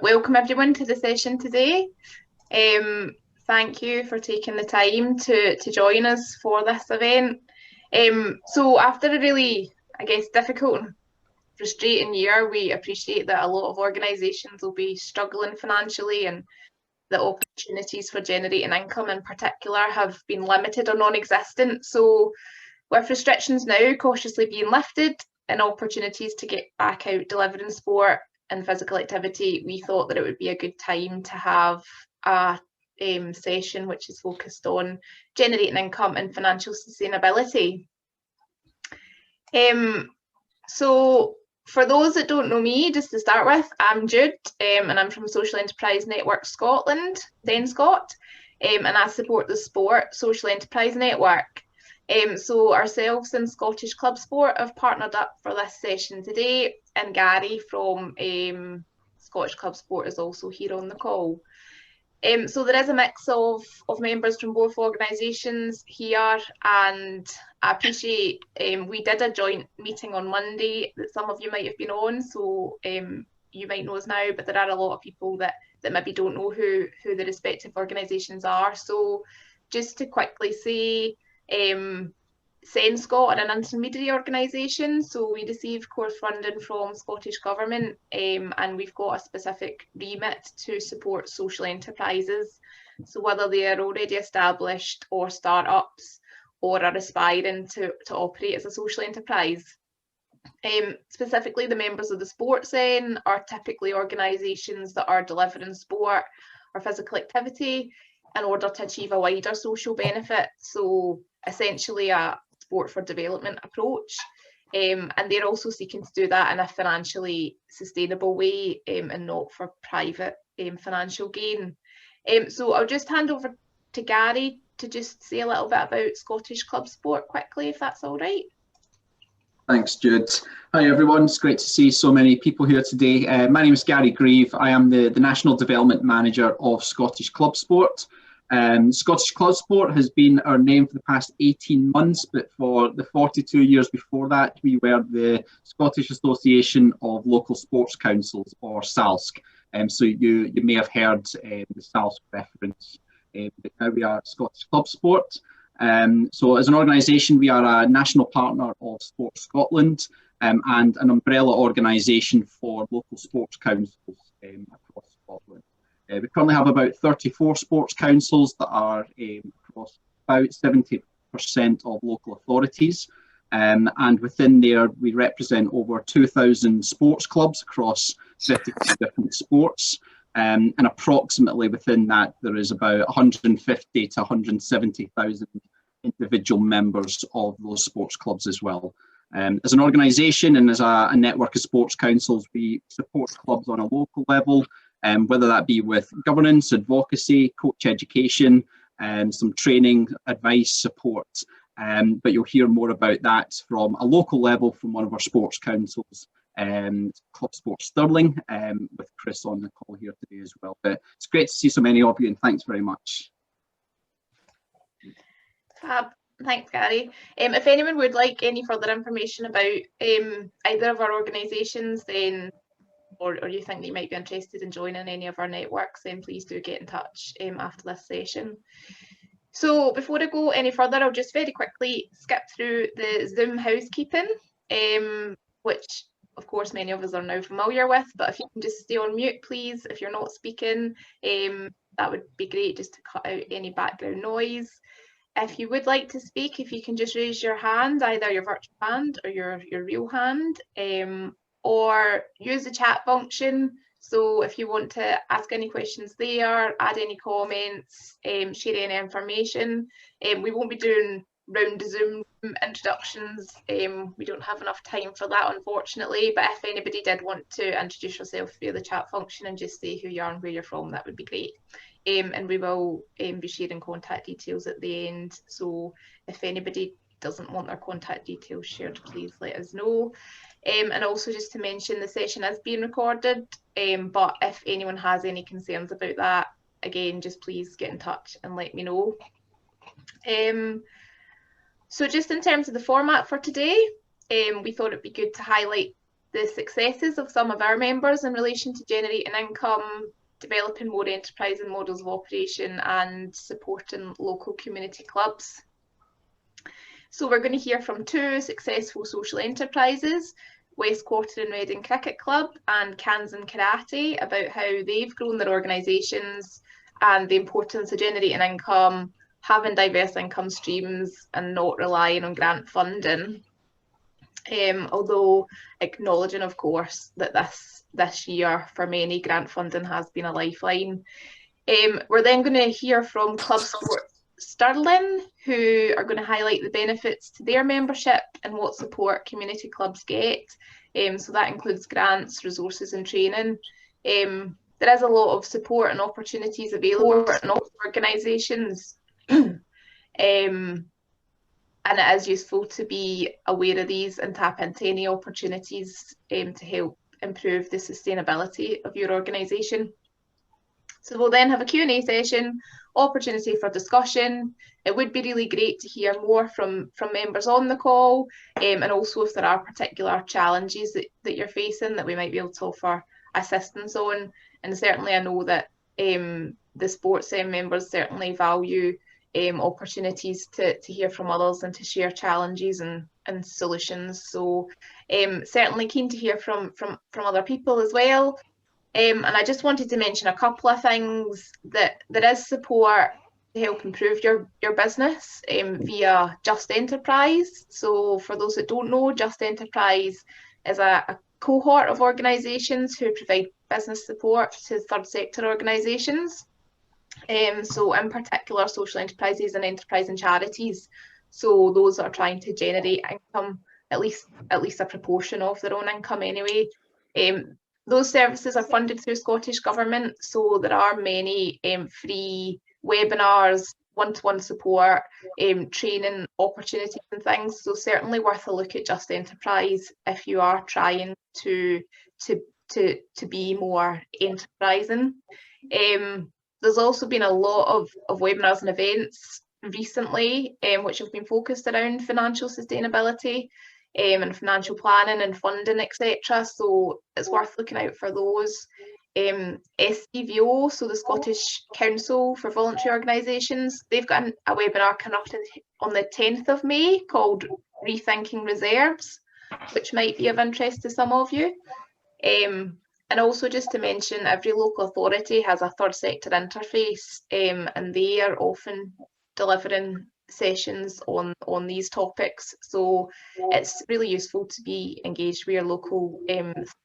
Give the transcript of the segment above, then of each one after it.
Welcome everyone to the session today. Thank you for taking the time to join us for this event. So after a really, difficult and frustrating year, we appreciate that a lot of organisations will be struggling financially and the opportunities for generating income in particular have been limited or non-existent. So with restrictions now cautiously being lifted and opportunities to get back out delivering sport and physical activity, we thought that it would be a good time to have a session which is focused on generating income and financial sustainability. So for those that don't know me, just to start with, I'm Jude and I'm from Social Enterprise Network Scotland, SENScot, and I support the Sport Social Enterprise Network. So ourselves and Scottish ClubSport have partnered up for this session today, and Gary from Scottish ClubSport is also here on the call. So there is a mix of members from both organisations here, and I appreciate we did a joint meeting on Monday that some of you might have been on, so you might know us now, but there are a lot of people that maybe don't know who the respective organisations are. So just to quickly say, SENScot are an intermediary organisation, so we receive core funding from Scottish Government, and we've got a specific remit to support social enterprises. So whether they are already established or start-ups or are aspiring to operate as a social enterprise. Specifically, the members of the Sports End are typically organisations that are delivering sport or physical activity in order to achieve a wider social benefit. So essentially a sport for development approach, and they're also seeking to do that in a financially sustainable way and not for private financial gain. So I'll just hand over to Gary to just say a little bit about Scottish ClubSport quickly, if that's all right. Thanks, Jude. Hi everyone, it's great to see so many people here today. My name is Gary Grieve. I am the National Development Manager of Scottish ClubSport. Scottish ClubSport has been our name for the past 18 months, but for the 42 years before that, we were the Scottish Association of Local Sports Councils, or SALSC. So you may have heard the SALSC reference, but now we are Scottish ClubSport. So as an organisation, we are a national partner of Sport Scotland and an umbrella organisation for local sports councils across Scotland. We currently have about 34 sports councils that are across about 70% of local authorities. And within there, we represent over 2,000 sports clubs across 52 different sports. And approximately within that, there is about 150 to 170,000 individual members of those sports clubs as well. As an organisation and as a network of sports councils, we support clubs on a local level, whether that be with governance, advocacy, coach education, and some training, advice, support. But you'll hear more about that from a local level from one of our sports councils, ClubSport Stirling, with Chris on the call here today as well. But it's great to see so many of you, and thanks very much. Fab. Thanks, Gary. If anyone would like any further information about either of our organisations, then or you think that you might be interested in joining any of our networks, then please do get in touch after this session. So before I go any further, I'll just very quickly skip through the Zoom housekeeping, which of course many of us are now familiar with, but if you can just stay on mute, please, if you're not speaking, that would be great, just to cut out any background noise. If you would like to speak, if you can just raise your hand, either your virtual hand or your real hand, or use the chat function. So if you want to ask any questions there, add any comments, share any information. We won't be doing round the Zoom introductions. We don't have enough time for that, unfortunately, but if anybody did want to introduce yourself via the chat function and just say who you are and where you're from, that would be great. And we will be sharing contact details at the end. So if anybody doesn't want their contact details shared, please let us know. And also just to mention, the session is being recorded, but if anyone has any concerns about that, again, just please get in touch and let me know. So just in terms of the format for today, we thought it'd be good to highlight the successes of some of our members in relation to generating income, developing more enterprising models of operation, and supporting local community clubs. So we're going to hear from two successful social enterprises, Westquarter and Reading Cricket Club and Kanzen Karate, about how they've grown their organisations and the importance of generating income, having diverse income streams and not relying on grant funding. Although acknowledging, of course, that this year for many grant funding has been a lifeline. We're then going to hear from ClubSport Stirling, who are going to highlight the benefits to their membership and what support community clubs get. So that includes grants, resources and training. There is a lot of support and opportunities available to organisations. And it is useful to be aware of these and tap into any opportunities to help improve the sustainability of your organisation. So we'll then have a Q&A session, opportunity for discussion. It would be really great to hear more from members on the call, and also if there are particular challenges that you're facing that we might be able to offer assistance on. And certainly I know that the sports members certainly value opportunities to hear from others and to share challenges and solutions. So certainly keen to hear from other people as well. And I just wanted to mention a couple of things that there is support to help improve your business via Just Enterprise. So for those that don't know, Just Enterprise is a cohort of organisations who provide business support to third sector organisations. So in particular, social enterprises and enterprise and charities. So those that are trying to generate income, at least a proportion of their own income anyway. Those services are funded through Scottish Government, so there are many free webinars, one-to-one support, training opportunities and things. So certainly worth a look at Just Enterprise if you are trying to be more enterprising. There's also been a lot of webinars and events recently, which have been focused around financial sustainability and financial planning and funding, etc. So it's worth looking out for those. SCVO, so the Scottish Council for Voluntary Organisations, they've got a webinar coming up on the 10th of May called Rethinking Reserves, which might be of interest to some of you. And also just to mention, every local authority has a third sector interface, and they are often delivering sessions on these topics. So it's really useful to be engaged with your local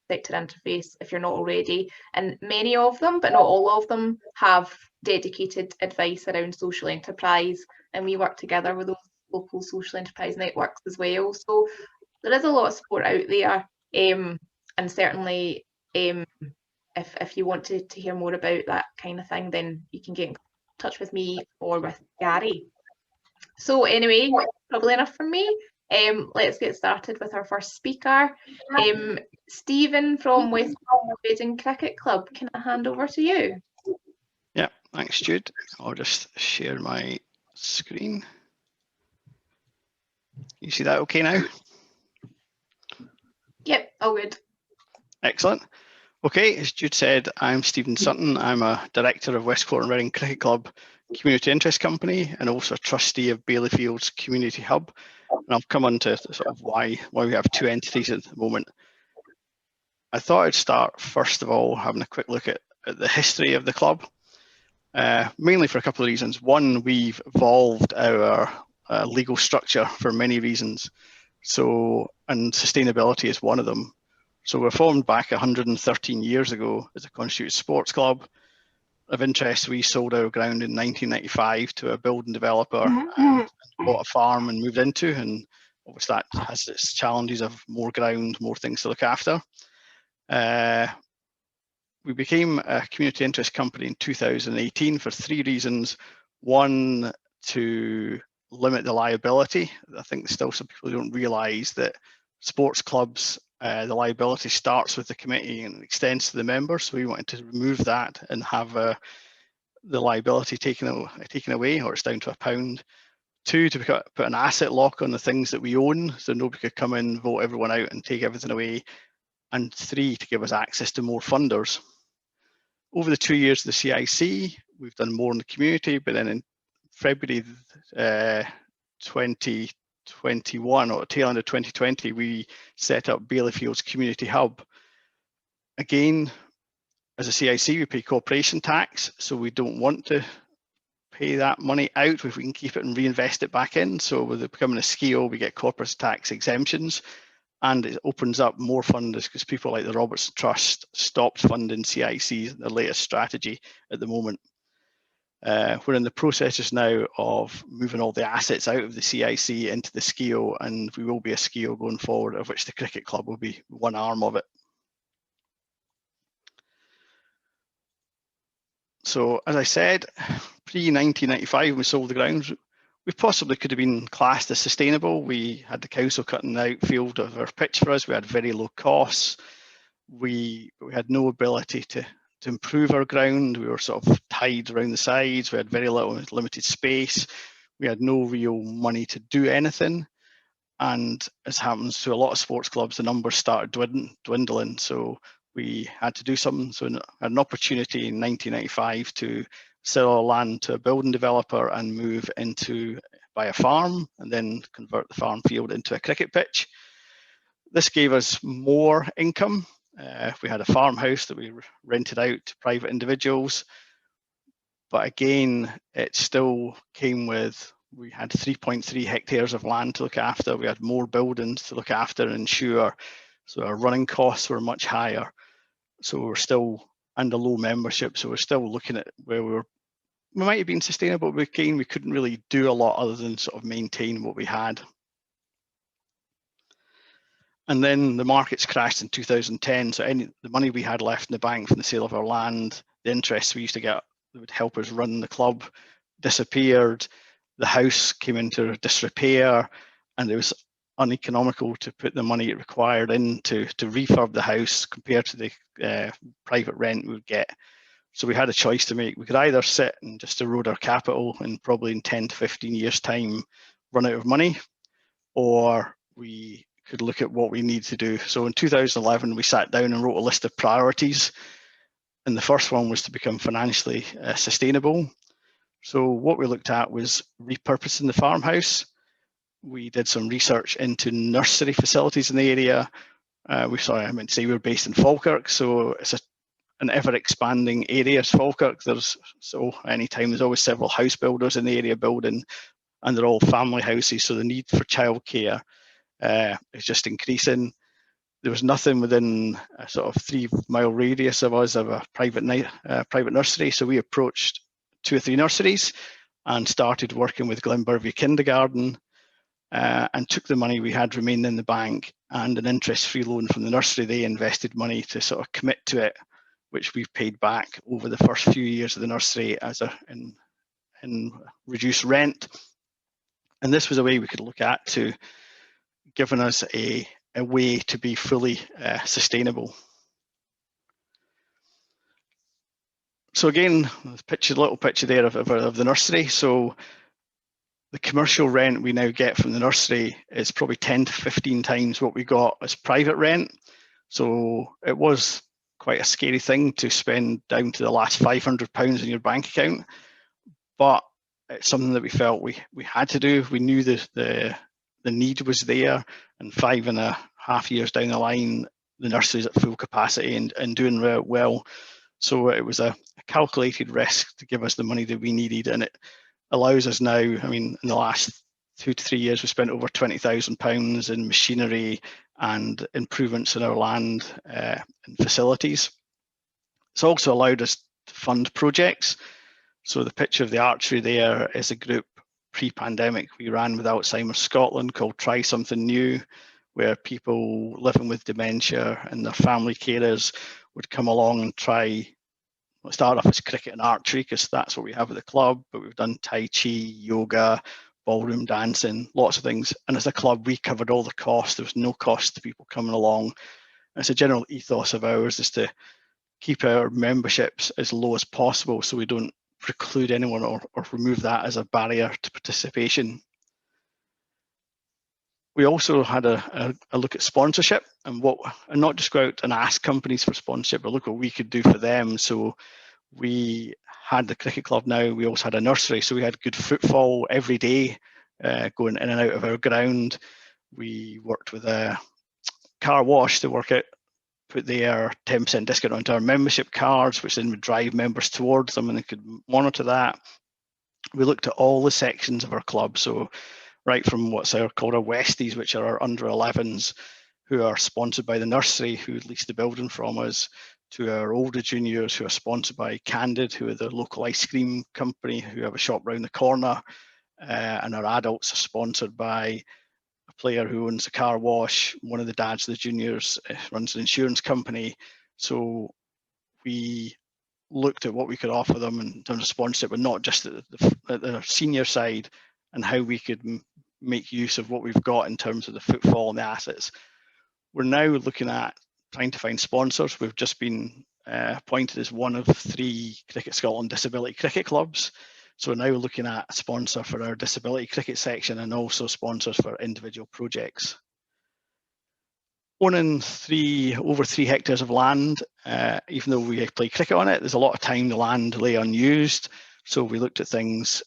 sector interface if you're not already. And many of them, but not all of them, have dedicated advice around social enterprise, and we work together with those local social enterprise networks as well. So there is a lot of support out there, and certainly if you want to hear more about that kind of thing, then you can get in touch with me or with Gary. So anyway, probably enough from me. Let's get started with our first speaker. Stephen from Westquarter Reading Cricket Club, can I hand over to you? Yeah, thanks Jude. I'll just share my screen. You see that okay now? Yep, all good. Excellent. Okay, as Jude said, I'm Stephen Sutton. I'm a director of Westquarter Reading Cricket Club Community Interest Company and also a trustee of Bailey Fields Community Hub. And I'll come on to sort of why we have two entities at the moment. I thought I'd start first of all having a quick look at the history of the club, mainly for a couple of reasons. One, we've evolved our legal structure for many reasons. And sustainability is one of them. So we're formed back 113 years ago as a constituted sports club. Of interest, we sold our ground in 1995 to a building developer and bought a farm and moved into, and obviously that has its challenges of more ground, more things to look after. We became a community interest company in 2018 for three reasons. One, to limit the liability. I think still some people don't realise that sports clubs, the liability starts with the committee and extends to the members. So we wanted to remove that and have the liability taken away, or it's down to £1. Two, to put an asset lock on the things that we own, so nobody could come in, vote everyone out and take everything away. and 3, to give us access to more funders. Over the 2 years of the CIC, we've done more in the community, but then in February 2021, or tail end of 2020, we set up Baileyfield's Community Hub. Again, as a CIC, we pay corporation tax, so we don't want to pay that money out if we can keep it and reinvest it back in. So with it becoming a SKIO, we get corporate tax exemptions, and it opens up more funders because people like the Robertson Trust stopped funding CICs, the latest strategy at the moment. We're in the process just now of moving all the assets out of the CIC into the SKIO, and we will be a SKIO going forward, of which the cricket club will be one arm of it. So as I said, pre-1995 when we sold the grounds, we possibly could have been classed as sustainable. We had the council cutting the outfield of our pitch for us. We had very low costs. We had no ability to improve our ground. We were sort of tied around the sides. We had very limited space. We had no real money to do anything. And as happens to a lot of sports clubs, the numbers started dwindling. So we had to do something. So I had an opportunity in 1995 to sell our land to a building developer and move into, buy a farm, and then convert the farm field into a cricket pitch. This gave us more income. We had a farmhouse that we rented out to private individuals. But again, it still came with, we had 3.3 hectares of land to look after. We had more buildings to look after and insure. So our running costs were much higher. So we're still under low membership. So we're still looking at where we might have been sustainable, but again, we couldn't really do a lot other than sort of maintain what we had. And then the markets crashed in 2010. So the money we had left in the bank from the sale of our land, the interest we used to get that would help us run the club, disappeared. The house came into disrepair, and it was uneconomical to put the money it required in to refurb the house compared to the private rent we would get. So we had a choice to make. We could either sit and just erode our capital and probably in 10 to 15 years time run out of money, or we could look at what we need to do. So in 2011, we sat down and wrote a list of priorities. And the first one was to become financially sustainable. So what we looked at was repurposing the farmhouse. We did some research into nursery facilities in the area. I meant to say we were based in Falkirk, so it's an ever expanding area. Falkirk, anytime there's always several house builders in the area building, and they're all family houses, so the need for childcare is just increasing. There was nothing within a sort of 3-mile radius of us of a private nursery, so we approached 2 or 3 nurseries and started working with Glenbervie Kindergarten, and took the money we had remaining in the bank and an interest-free loan from the nursery. They invested money to sort of commit to it, which we've paid back over the first few years of the nursery in reduced rent. And this was a way we could look at to giving us a way to be fully sustainable. So again, a little picture there of the nursery. So the commercial rent we now get from the nursery is probably 10 to 15 times what we got as private rent. So it was quite a scary thing to spend down to the last £500 in your bank account, but it's something that we felt we had to do. We knew the need was there, and 5.5 years down the line, the nursery's at full capacity and doing well. So it was a calculated risk to give us the money that we needed, and it allows us now, I mean, in the last 2 to 3 years, we spent over £20,000 in machinery and improvements in our land and facilities. It's also allowed us to fund projects. So the picture of the archery there is a group pre-pandemic we ran with Alzheimer's Scotland called Try Something New, where people living with dementia and their family carers would come along and try. We'll start off as cricket and archery because that's what we have at the club, but we've done Tai Chi, yoga, ballroom dancing, lots of things. And as a club, we covered all the costs. There was no cost to people coming along. And it's a general ethos of ours is to keep our memberships as low as possible so we don't preclude anyone or remove that as a barrier to participation. We also had a look at sponsorship and not just go out and ask companies for sponsorship, but look what we could do for them. So we had the cricket club now, we also had a nursery, so we had good footfall every day going in and out of our ground. We worked with a car wash to put their 10% discount onto our membership cards, which then would drive members towards them and they could monitor that. We looked at all the sections of our club, so right from what's called our Westies, which are our under 11s, who are sponsored by the nursery, who lease the building from us, to our older juniors, who are sponsored by Kanzen, who are the local ice cream company, who have a shop round the corner, and our adults are sponsored by a player who owns a car wash. One of the dads of the juniors runs an insurance company. So we looked at what we could offer them in terms of sponsorship, but not just at the senior side, and how we could make use of what we've got in terms of the footfall and the assets. We're now looking at trying to find sponsors. We've just been appointed as one of 3 Cricket Scotland disability cricket clubs. So we're now looking at a sponsor for our disability cricket section and also sponsors for individual projects. Owning over 3 hectares of land, even though we play cricket on it, there's a lot of time the land lay unused. So we looked at things,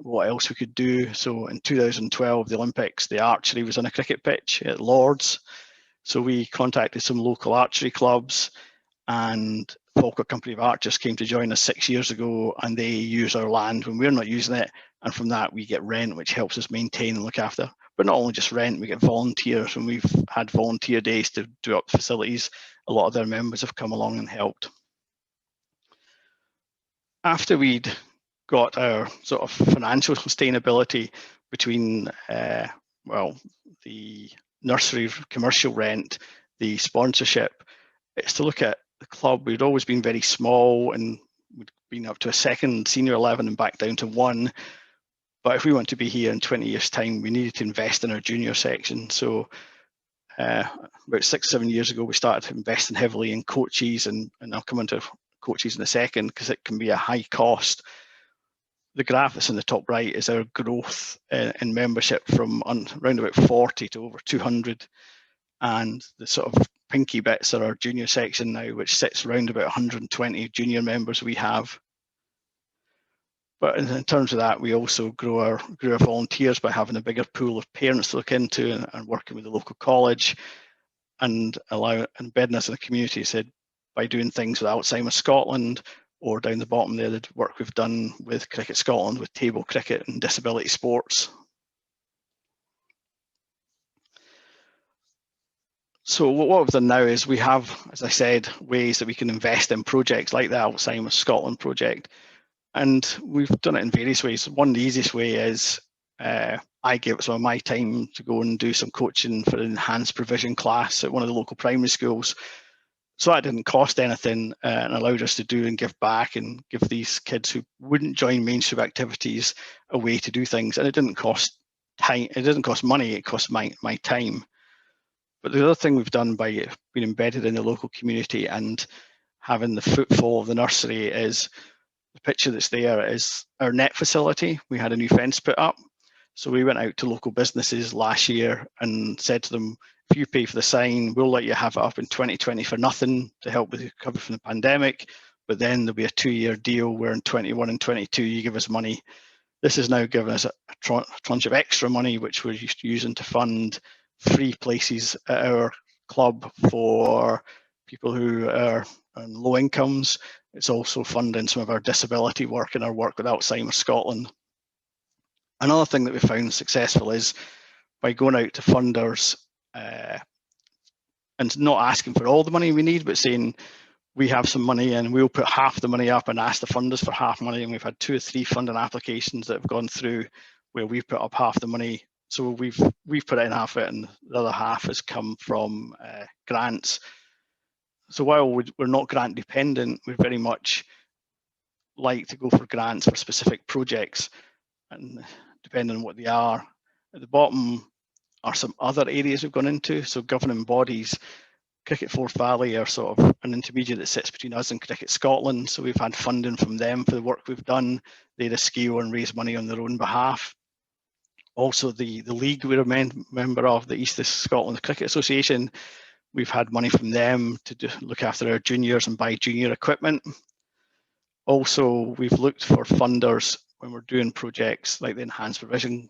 what else we could do. So in 2012, the Olympics, the archery was on a cricket pitch at Lord's. So we contacted some local archery clubs, and Falkirk Company of Archers came to join us 6 years ago, and they use our land when we're not using it. And from that, we get rent, which helps us maintain and look after. But not only just rent, we get volunteers. When we've had volunteer days to do up facilities, a lot of their members have come along and helped. After we'd got our sort of financial sustainability between, well, the nursery commercial rent, the sponsorship, it's to look at the club. We'd always been very small, and we'd been up to a second senior 11 and back down to 1. But if we want to be here in 20 years' time, we needed to invest in our junior section. So about 6-7 years ago, we started investing heavily in coaches, and I'll come into coaches in a second because it can be a high cost. The graph that's in the top right is our growth in membership from around about 40 to over 200. And the sort of pinky bits are our junior section now, which sits around about 120 junior members we have. But in terms of that, we also grew our volunteers by having a bigger pool of parents to look into and working with the local college and embedding us in the community. Said by doing things with Alzheimer's Scotland, or down the bottom there, the work we've done with Cricket Scotland with table cricket and disability sports. So what we've done now is we have, as I said, ways that we can invest in projects like the Alzheimer's Scotland project. And we've done it in various ways. One of the easiest way is I gave some of my time to go and do some coaching for an enhanced provision class at one of the local primary schools. So that didn't cost anything and allowed us to do and give back and give these kids who wouldn't join mainstream activities a way to do things. And it didn't cost time, it didn't cost money, it cost my time. But the other thing we've done by being embedded in the local community and having the footfall of the nursery is, the picture that's there is our net facility. We had a new fence put up. So we went out to local businesses last year and said to them, if you pay for the sign, we'll let you have it up in 2020 for nothing to help with the recovery from the pandemic. But then there'll be a 2-year deal where in 21 and 22, you give us money. This has now given us a tranche of extra money, which we're using to fund free places at our club for people who are on low incomes. It's also funding some of our disability work and our work with Alzheimer's Scotland. Another thing that we found successful is by going out to funders and not asking for all the money we need, but saying we have some money and we'll put half the money up and ask the funders for half money. And we've had 2 or 3 funding applications that have gone through where we've put up half the money. So we've put in half of it, and the other half has come from grants. So while we're not grant dependent, we very much like to go for grants for specific projects, and depending on what they are. At the bottom are some other areas we've gone into. So governing bodies, Cricket Forth Valley are sort of an intermediate that sits between us and Cricket Scotland. So we've had funding from them for the work we've done. They had a scale and raise money on their own behalf. Also, the league we're a member of, the East of Scotland Cricket Association, we've had money from them to look after our juniors and buy junior equipment. Also, we've looked for funders when we're doing projects like the enhanced provision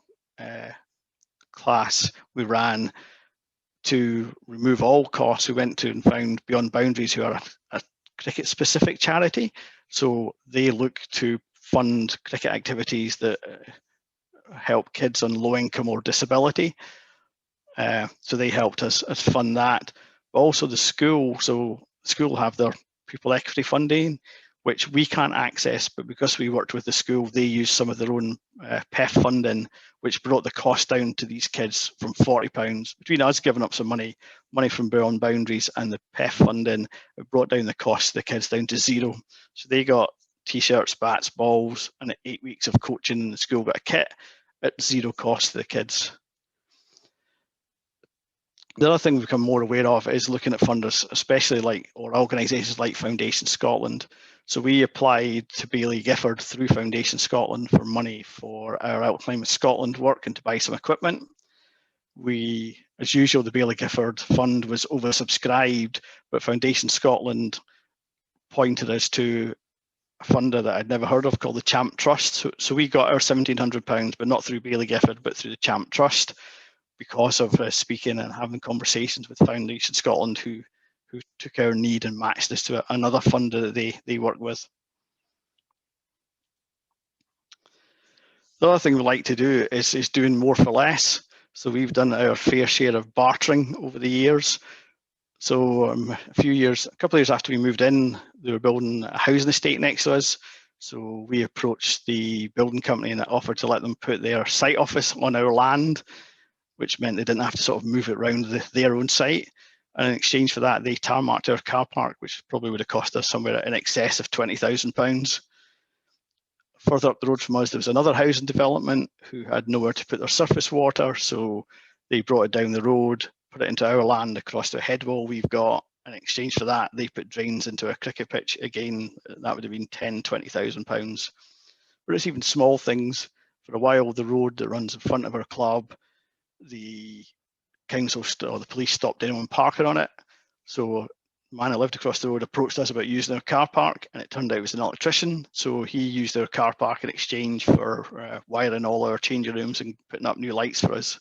class we ran to remove all costs. We went to and found Beyond Boundaries, who are a cricket specific charity. So they look to fund cricket activities that help kids on low income or disability. So they helped us fund that. But also the school, so the school have their pupil equity funding, which we can't access, but because we worked with the school, they used some of their own PEF funding, which brought the cost down to these kids from £40. Between us giving up some money from Beyond Boundaries and the PEF funding, it brought down the cost of the kids down to zero. So they got t-shirts, bats, balls, and 8 weeks of coaching, and the school got a kit at zero cost to the kids. The other thing we've become more aware of is looking at funders, especially or organisations like Foundation Scotland. So we applied to Baillie Gifford through Foundation Scotland for money for our Outclimate Scotland work and to buy some equipment. We, as usual, the Baillie Gifford fund was oversubscribed, but Foundation Scotland pointed us to a funder that I'd never heard of called the Champ Trust. So we got our £1,700, but not through Baillie Gifford, but through the Champ Trust, because of speaking and having conversations with Foundation Scotland, who took our need and matched us to another funder that they work with. The other thing we like to do is doing more for less. So we've done our fair share of bartering over the years. So a couple of years after we moved in, they were building a housing estate next to us. So we approached the building company and offered to let them put their site office on our land, which meant they didn't have to sort of move it around their own site. And in exchange for that, they tarmacked our car park, which probably would have cost us somewhere in excess of £20,000. Further up the road from us, there was another housing development who had nowhere to put their surface water. So they brought it down the road, put it into our land across the head wall we've got. In exchange for that, they put drains into a cricket pitch. Again, that would have been £10,000, £20,000. But it's even small things. For a while, the road that runs in front of our club, the council or the police stopped anyone parking on it. So the man who lived across the road approached us about using our car park, and it turned out he was an electrician. So he used our car park in exchange for wiring all our changing rooms and putting up new lights for us.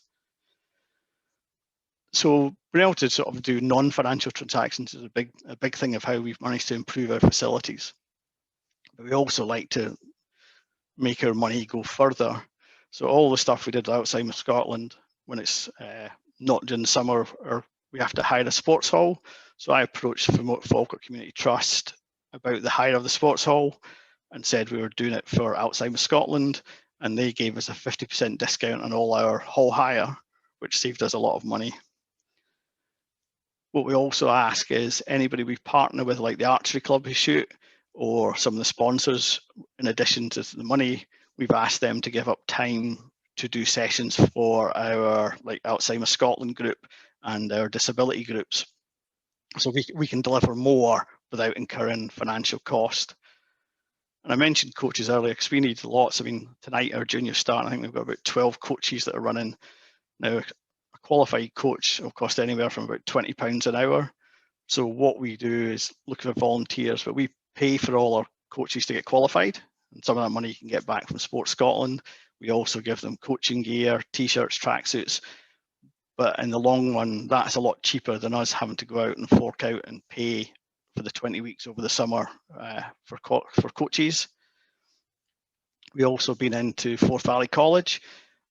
So being able to sort of do non-financial transactions is a big thing of how we've managed to improve our facilities. But we also like to make our money go further. So all the stuff we did outside of Scotland, when it's not during the summer, or we have to hire a sports hall. So I approached Falkirk Community Trust about the hire of the sports hall and said we were doing it for outside of Scotland, and they gave us a 50% discount on all our hall hire, which saved us a lot of money. What we also ask is anybody we partner with, like the archery club who shoot, or some of the sponsors, in addition to the money, we've asked them to give up time to do sessions for our outside of Scotland group and our disability groups. So we can deliver more without incurring financial cost. And I mentioned coaches earlier because we need lots. I mean, tonight our juniors start, I think we've got about 12 coaches that are running. Now, a qualified coach will cost anywhere from about £20 an hour. So what we do is look for volunteers, but we pay for all our coaches to get qualified. And some of that money you can get back from Sport Scotland. We also give them coaching gear, t-shirts, tracksuits. But in the long run, that's a lot cheaper than us having to go out and fork out and pay for the 20 weeks over the summer for coaches. We also been into Forth Valley College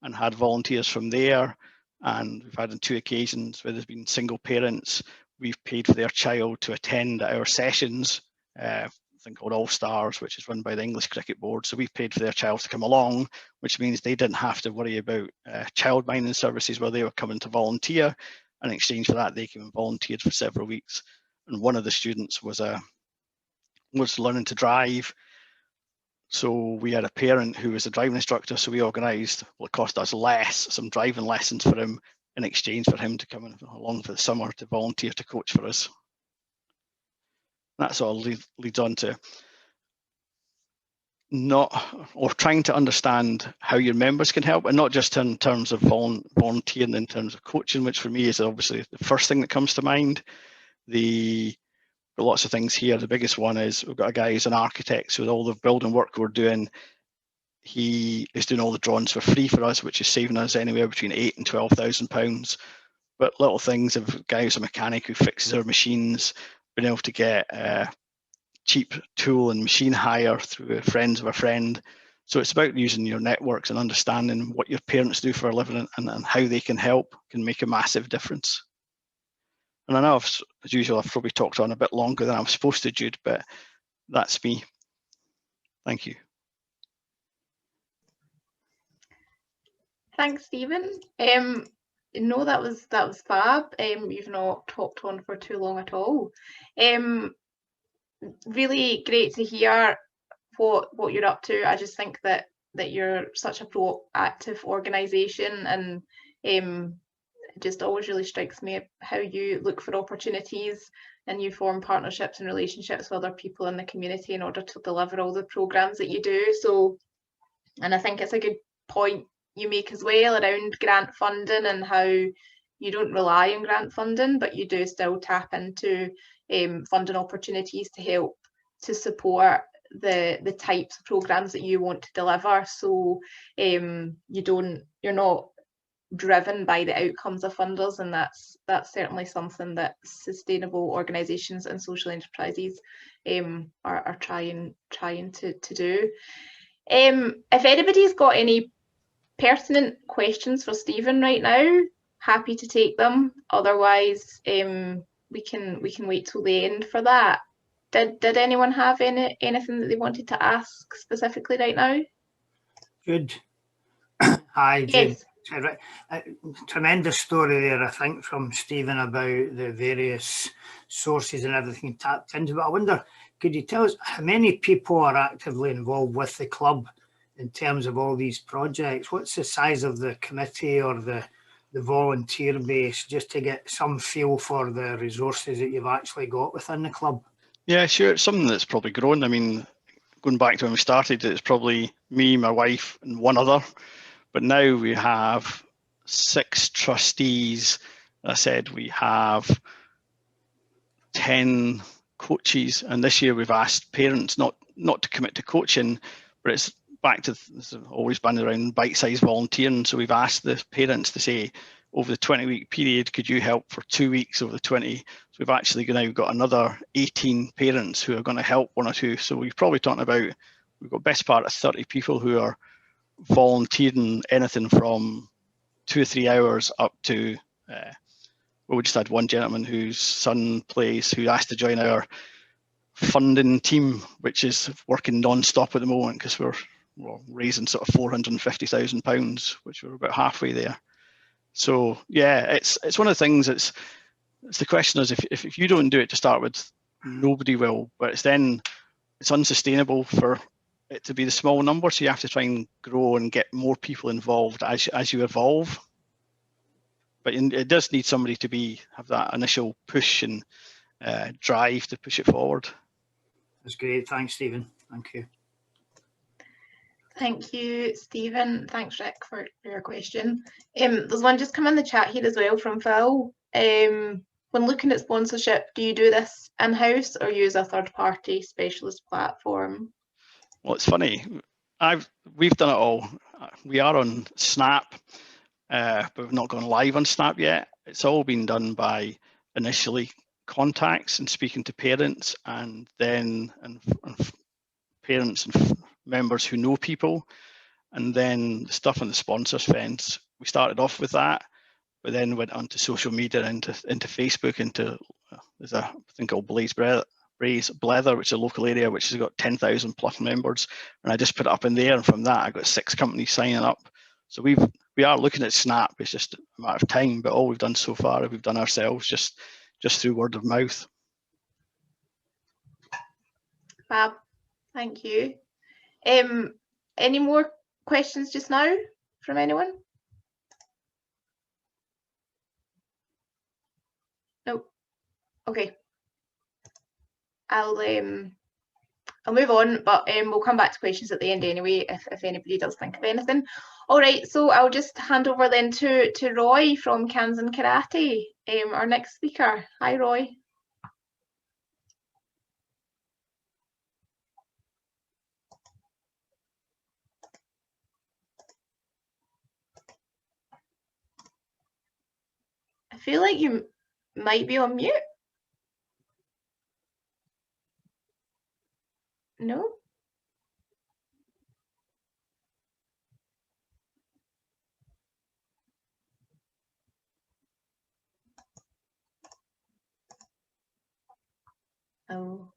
and had volunteers from there. And we've had on 2 occasions where there's been single parents. We've paid for their child to attend our sessions, a thing called All Stars, which is run by the English Cricket Board. So we've paid for their child to come along, which means they didn't have to worry about child minding services where they were coming to volunteer. And in exchange for that, they came and volunteered for several weeks. And one of the students was learning to drive. So we had a parent who was a driving instructor. So we organised what cost us less, some driving lessons for him in exchange for him to come along for the summer to volunteer to coach for us. That sort of leads on to not, or trying to understand how your members can help, and not just in terms of volunteering, in terms of coaching, which for me is obviously the first thing that comes to mind. Lots of things here. The biggest one is we've got a guy who's an architect, so with all the building work we're doing, he is doing all the drawings for free for us, which is saving us anywhere between £8,000 and £12,000. But little things of a guy who's a mechanic who fixes our machines, being able to get cheap tool and machine hire through friends of a friend. So it's about using your networks and understanding what your parents do for a living and how they can help can make a massive difference. And I know, as usual, I've probably talked on a bit longer than I'm supposed to, Jude, but that's me. Thank you. Thanks, Stephen. No, that was fab. You've not talked on for too long at all. Really great to hear what you're up to. I just think that you're such a proactive organisation, and it just always really strikes me how you look for opportunities and you form partnerships and relationships with other people in the community in order to deliver all the programmes that you do. So, and I think it's a good point you make as well around grant funding and how you don't rely on grant funding, but you do still tap into funding opportunities to help to support the types of programmes that you want to deliver. So you're not driven by the outcomes of funders, and that's certainly something that sustainable organisations and social enterprises are trying to do. If anybody's got any pertinent questions for Stephen right now, happy to take them. Otherwise, we can wait till the end for that. Did anyone have anything that they wanted to ask specifically right now? Jude. Hi, Jude. Yes. Tremendous story there, I think, from Stephen about the various sources and everything tapped into. But I wonder, could you tell us how many people are actively involved with the club in terms of all these projects? What's the size of the committee or the volunteer base, just to get some feel for the resources that you've actually got within the club? Yeah, sure. It's something that's probably grown. I mean, going back to when we started, it's probably me, my wife, and one other. But now we have 6 trustees. I said we have 10 coaches, and this year we've asked parents not to commit to coaching, but it's back to it's always been around bite-sized volunteering. So we've asked the parents to say, over the 20-week period, could you help for 2 weeks over the 20? So we've actually now got another 18 parents who are going to help 1 or 2. So we've probably talked about, we've got best part of 30 people who are volunteering anything from 2 or 3 hours up to we just had one gentleman whose son plays, who asked to join our funding team, which is working non-stop at the moment because we're raising sort of £450,000, which we're about halfway there. So yeah, it's one of the things. It's the question is, if you don't do it to start with, nobody will. But it's unsustainable for it to be the small number, so you have to try and grow and get more people involved as you evolve. But it does need somebody to have that initial push and drive to push it forward. That's great. Thanks, Stephen. Thank you. Thank you, Stephen. Thanks, Rick, for your question. There's one just come in the chat here as well from Phil. When looking at sponsorship, do you do this in-house or use a third-party specialist platform? Well, it's funny. We've done it all. We are on Snap, but we've not gone live on Snap yet. It's all been done by initially contacts and speaking to parents, and then and parents and members who know people, and then the stuff on the sponsors fence. We started off with that, but then went onto social media, into Facebook, there's a thing called Blaze Blether, which is a local area which has got 10,000 plus members, and I just put it up in there, and from that I got 6 companies signing up. So we are looking at Snap. It's just a matter of time, but all we've done so far, we've done ourselves just through word of mouth. Fab, thank you. Any more questions just now from anyone? Nope. Okay. I'll I'll move on, but we'll come back to questions at the end anyway, if anybody does think of anything. All right, so I'll just hand over then to Roy from Kanzen Karate, our next speaker. Hi, Roy. I feel like you might be on mute. No? Oh.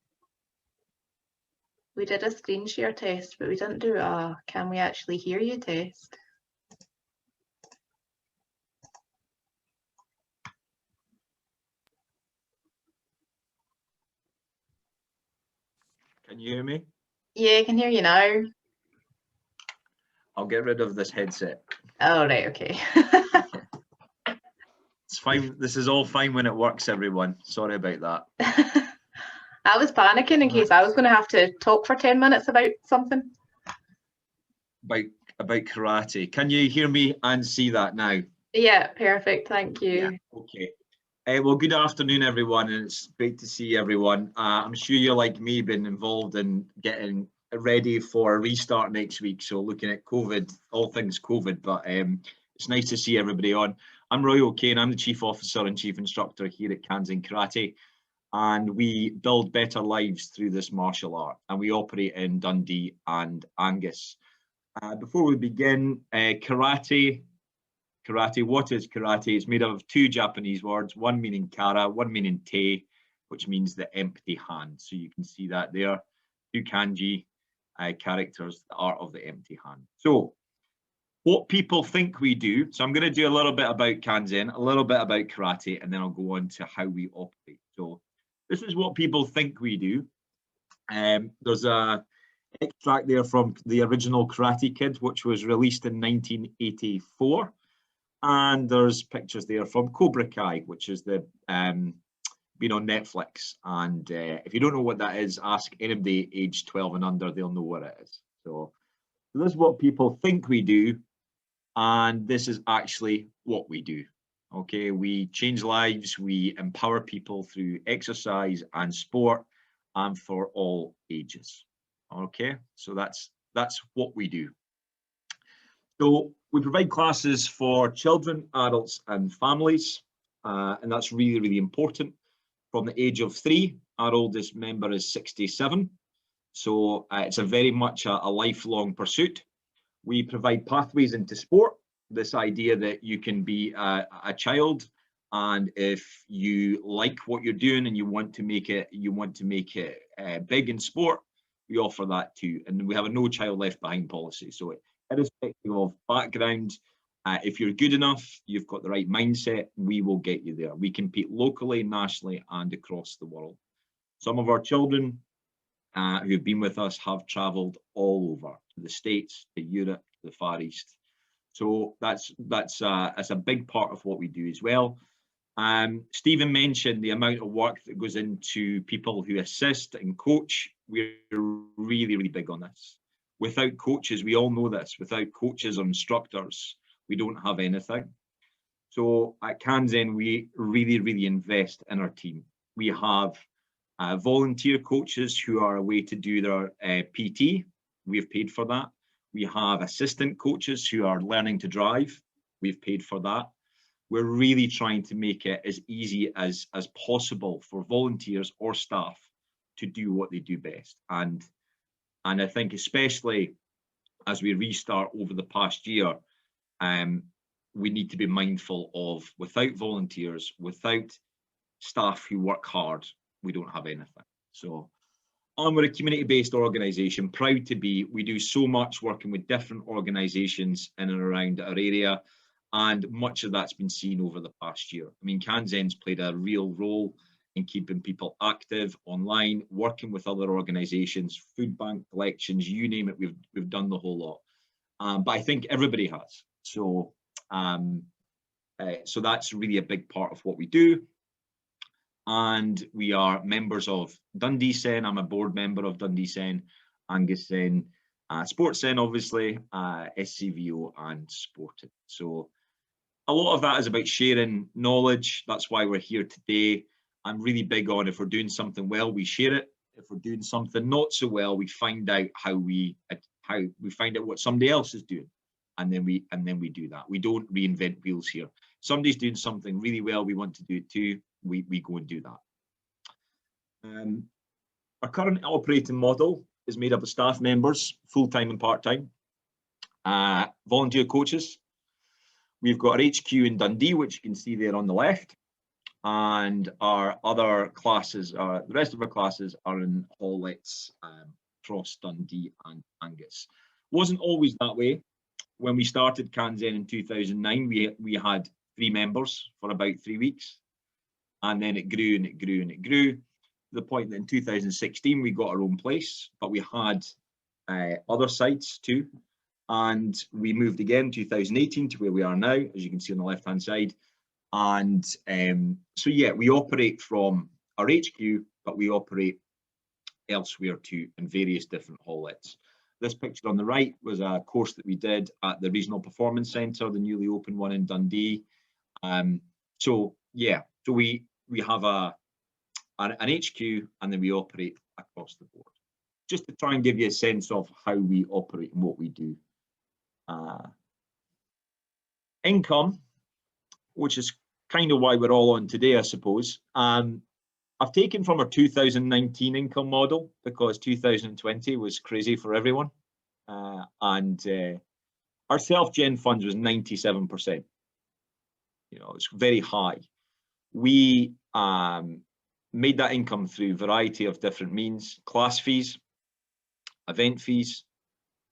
We did a screen share test, but we didn't do a can we actually hear you test. Can you hear me? Yeah, I can hear you now. I'll get rid of this headset. Oh, right, okay. It's fine. This is all fine when it works, everyone. Sorry about that. I was panicking in case I was going to have to talk for 10 minutes about something. About karate. Can you hear me and see that now? Yeah, perfect. Thank you. Yeah, okay. Well, good afternoon, everyone, and it's great to see everyone. I'm sure you're like me, been involved in getting ready for a restart next week. So looking at COVID, all things COVID, but it's nice to see everybody on. I'm Roy O'Kane. I'm the Chief Officer and Chief Instructor here at Kanzen Karate, and we build better lives through this martial art, and we operate in Dundee and Angus. Before we begin, karate, what is karate? It's made up of two Japanese words, one meaning kara, one meaning te, which means the empty hand. So you can see that there, two kanji characters, the art of the empty hand. So what people think we do. So I'm going to do a little bit about Kanzen, a little bit about karate, and then I'll go on to how we operate. So this is what people think we do. There's a extract there from the original Karate Kid, which was released in 1984. And there's pictures there from Cobra Kai, which is the been on Netflix. And if you don't know what that is, ask anybody aged 12 and under, they'll know what it is. So this is what people think we do, and this is actually what we do. Okay, we change lives, we empower people through exercise and sport, and for all ages. Okay, so that's what we do. So we provide classes for children, adults, and families, and that's really, really important. From the age of 3, our oldest member is 67. So it's a very much a lifelong pursuit. We provide pathways into sport. This idea that you can be a child, and if you like what you're doing and you want to make it big in sport, we offer that too. And we have a no child left behind policy. So irrespective of background, if you're good enough, you've got the right mindset, we will get you there. We compete locally, nationally, and across the world. Some of our children who've been with us have travelled all over, to the States, to Europe, to the Far East. So that's a big part of what we do as well. Stephen mentioned the amount of work that goes into people who assist and coach. We're really, really big on this. Without coaches, we all know this, without coaches or instructors, we don't have anything. So at Kanzen, we really, really invest in our team. We have volunteer coaches who are away to do their PT. We've paid for that. We have assistant coaches who are learning to drive. We've paid for that. We're really trying to make it as easy as possible for volunteers or staff to do what they do best. And I think especially as we restart over the past year, we need to be mindful of, without volunteers, without staff who work hard, we don't have anything. So we're a community-based organisation, proud to be. We do so much working with different organisations in and around our area, and much of that's been seen over the past year. I mean, Kanzen's played a real role in keeping people active online, working with other organisations, food bank collections, you name it, we've done the whole lot. But I think everybody has. So, so that's really a big part of what we do. and we are members of Dundee Sen. I'm a board member of Dundee Sen, Angus Sen, Sports Sen, obviously, SCVO and Sporting. So a lot of that is about sharing knowledge. That's why we're here today. I'm really big on, if we're doing something well, we share it. If we're doing something not so well, we find out how we find out what somebody else is doing, and then we do that. We don't reinvent wheels here. Somebody's doing something really well, we want to do it too. We go and do that. Our current operating model is made up of staff members, full-time and part-time, volunteer coaches. We've got our HQ in Dundee, which you can see there on the left, and our other classes, the rest of our classes are in Hollets, across Dundee and Angus. Wasn't always that way. When we started Kanzen in 2009, we had 3 members for about 3 weeks, and then it grew and it grew and it grew, to the point that in 2016 we got our own place, but we had other sites too, and we moved again in 2018 to where we are now, as you can see on the left hand side. And so yeah, we operate from our HQ, but we operate elsewhere too in various different Hollets. This picture on the right was a course that we did at the Regional Performance Centre, the newly opened one in Dundee. So yeah, so we have an HQ, and then we operate across the board, just to try and give you a sense of how we operate and what we do. Income, which is kind of why we're all on today, I suppose. I've taken from our 2019 income model because 2020 was crazy for everyone, and our self-gen funds was 97%. You know, it's very high. We made that income through a variety of different means: class fees, event fees,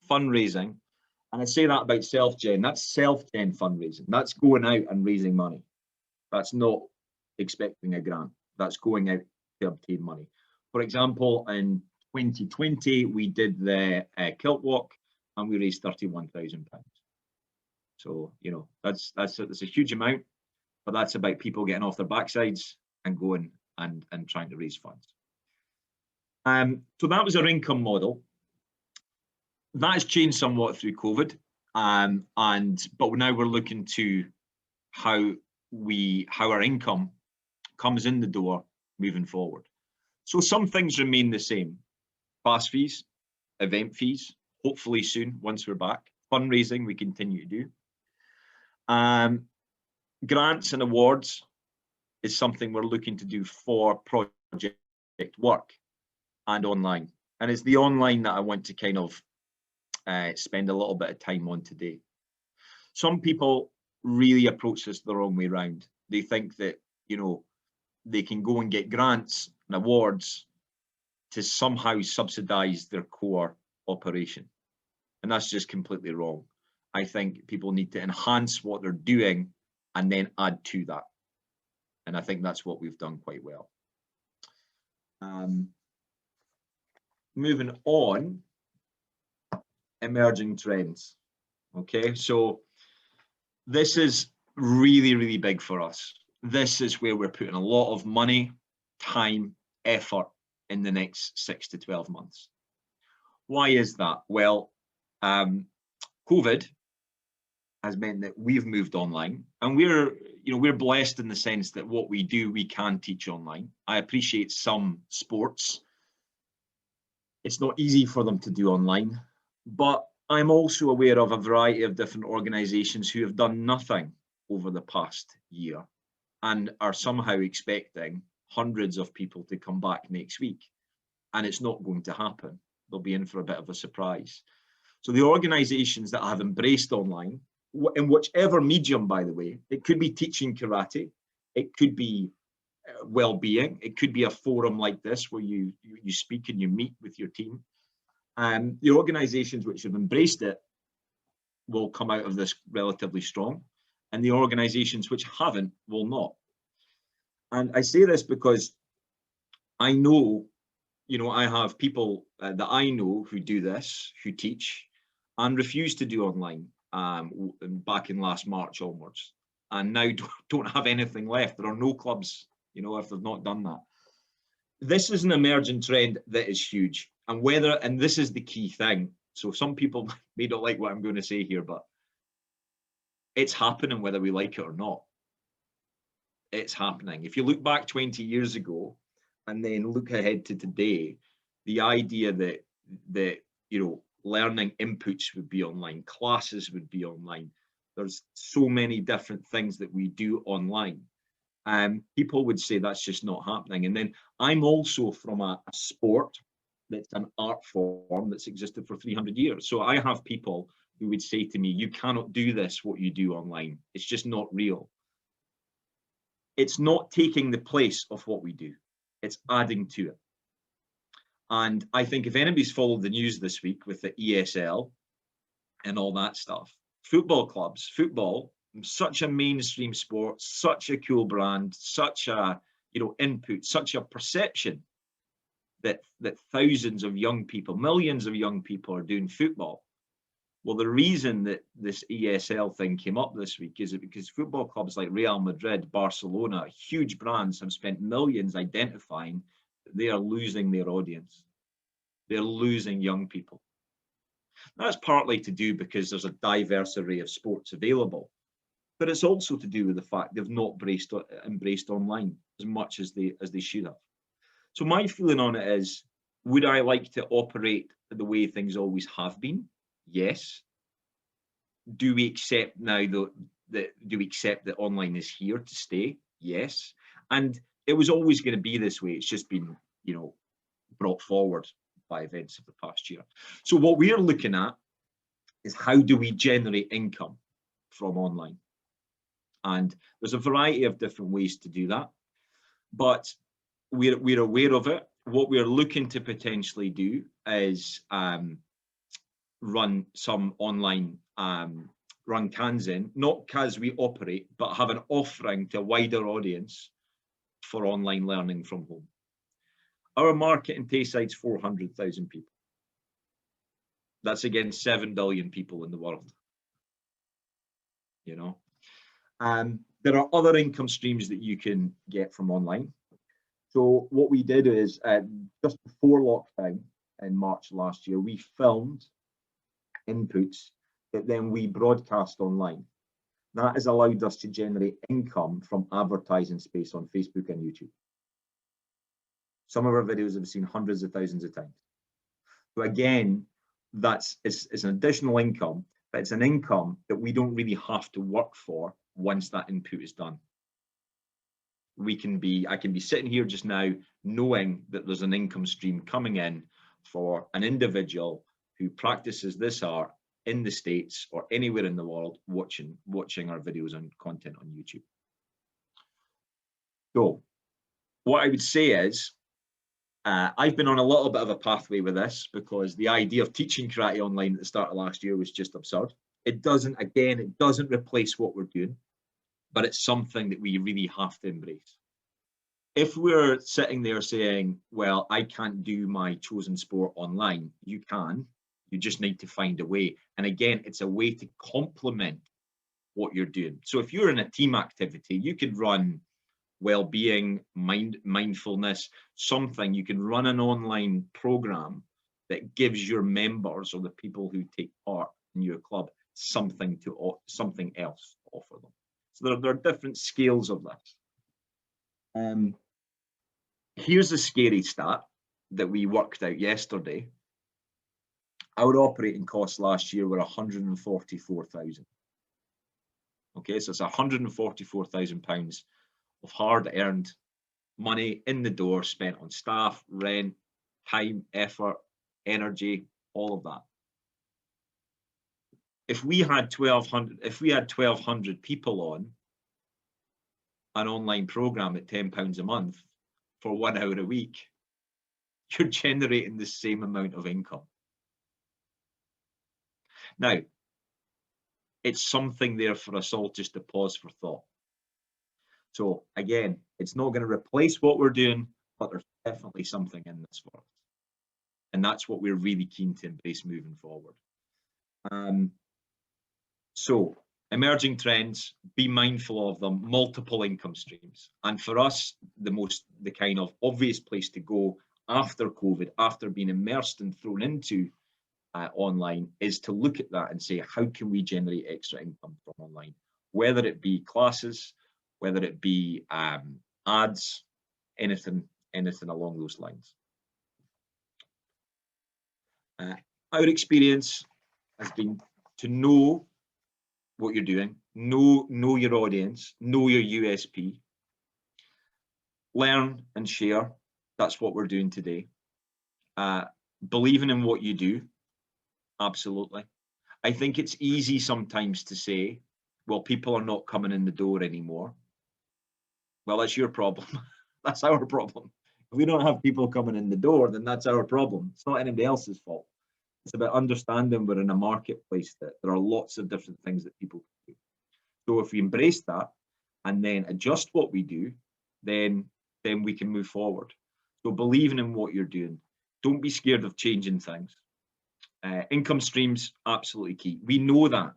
fundraising. And I say that about self-gen, that's self-gen fundraising. That's going out and raising money. That's not expecting a grant. That's going out to obtain money. For example, in 2020, we did the Kilt Walk, and we raised £31,000. So, you know, that's a huge amount, but that's about people getting off their backsides and going and trying to raise funds. So that was our income model. That has changed somewhat through COVID, but now we're looking to how our income comes in the door moving forward. So some things remain the same: class fees, event fees, hopefully soon once we're back. Fundraising we continue to do. Grants and awards is something we're looking to do for project work and online, and it's the online that I want to kind of spend a little bit of time on today. Some people really approach this the wrong way around. They think that, you know, they can go and get grants and awards to somehow subsidize their core operation, and that's just completely wrong. I think people need to enhance what they're doing and then add to that, and I think that's what we've done quite well. Moving on, emerging trends. Okay, so this is really, really big for us. This is where we're putting a lot of money, time, effort in the next 6 to 12 months. Why is that? Well, COVID has meant that we've moved online, and we're blessed in the sense that what we do, we can teach online. I appreciate some sports, it's not easy for them to do online, but I'm also aware of a variety of different organisations who have done nothing over the past year and are somehow expecting hundreds of people to come back next week, and it's not going to happen. They'll be in for a bit of a surprise. So the organisations that have embraced online, in whichever medium, by the way, it could be teaching karate, it could be well-being, it could be a forum like this where you speak and you meet with your team. The organisations which have embraced it will come out of this relatively strong, and the organisations which haven't will not. And I say this because I know, you know, I have people that I know who do this, who teach, and refuse to do online back in last March onwards, and now don't have anything left. There are no clubs, you know, if they've not done that. This is an emerging trend that is huge. And this is the key thing. So some people may not like what I'm going to say here, but it's happening whether we like it or not. It's happening. If you look back 20 years ago and then look ahead to today, the idea that you know, learning inputs would be online, classes would be online. There's so many different things that we do online. People would say that's just not happening. And then I'm also from a sport that's an art form that's existed for 300 years. So I have people who would say to me, you cannot do this, what you do online. It's just not real. It's not taking the place of what we do. It's adding to it. And I think if anybody's followed the news this week with the ESL and all that stuff, football clubs, football, such a mainstream sport, such a cool brand, such a, you know, input, such a perception that thousands of young people, millions of young people are doing football. Well, the reason that this ESL thing came up this week is because football clubs like Real Madrid, Barcelona, huge brands, have spent millions identifying that they are losing their audience. They're losing young people. That's partly to do because there's a diverse array of sports available, but it's also to do with the fact they've not embraced online as much as they should have. So my feeling on it is, would I like to operate the way things always have been? Yes. Do we accept now that online is here to stay? Yes. And it was always going to be this way. It's just been, you know, brought forward by events of the past year. So what we're looking at is, how do we generate income from online? And there's a variety of different ways to do that, but we're aware of it. What we're looking to potentially do is run some online, run Kanzen, not as we operate, but have an offering to a wider audience for online learning from home. Our market in Tayside's 400,000 people. That's against 7 billion people in the world. You know, there are other income streams that you can get from online. So what we did is, just before lockdown in March last year, we filmed inputs that then we broadcast online. That has allowed us to generate income from advertising space on Facebook and YouTube. Some of our videos have been seen hundreds of thousands of times. So again, it's an additional income, but it's an income that we don't really have to work for once that input is done. I can be sitting here just now knowing that there's an income stream coming in for an individual who practices this art in the States or anywhere in the world, watching our videos and content on YouTube. So what I would say is, I've been on a little bit of a pathway with this, because the idea of teaching karate online at the start of last year was just absurd. It doesn't replace what we're doing, but it's something that we really have to embrace. If we're sitting there saying, well, I can't do my chosen sport online, you can. You just need to find a way. And again, it's a way to complement what you're doing. So if you're in a team activity, you could run well-being, mindfulness, something. You can run an online program that gives your members or the people who take part in your club something else to offer them. So there are different scales of this. Here's a scary stat that we worked out yesterday. Our operating costs last year were 144,000. Okay, so it's 144,000 pounds of hard-earned money in the door, spent on staff, rent, time, effort, energy, all of that. If we had 1,200 people on an online program at £10 a month for 1 hour a week, you're generating the same amount of income. Now, it's something there for us all just to pause for thought. So again, it's not going to replace what we're doing, but there's definitely something in this for us. And that's what we're really keen to embrace moving forward. So Emerging trends, be mindful of them, multiple income streams. And for us, the kind of obvious place to go after COVID, after being immersed and thrown into online, is to look at that and say, how can we generate extra income from online? Whether it be classes, whether it be ads, anything along those lines. Our experience has been to know what you're doing, know your audience, know your USP, learn and share. That's what we're doing today. Believing in what you do, absolutely. I think it's easy sometimes to say, well, people are not coming in the door anymore. Well, that's your problem. That's our problem. If we don't have people coming in the door, then that's our problem. It's not anybody else's fault. It's about understanding we're in a marketplace that there are lots of different things that people can do. So if we embrace that and then adjust what we do, then we can move forward. So believing in what you're doing. Don't be scared of changing things. Income streams, absolutely key. We know that.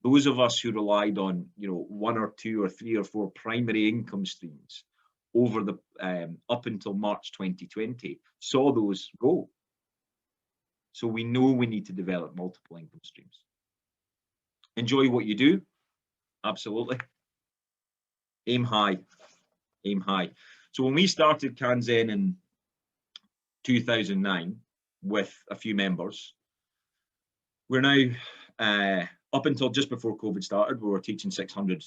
Those of us who relied on, one or two or three or four primary income streams over the up until March 2020 saw those go. So we know we need to develop multiple income streams. Enjoy what you do, absolutely. Aim high, aim high. So when we started Kanzen in 2009 with a few members, we're now up until just before COVID started, we were teaching 600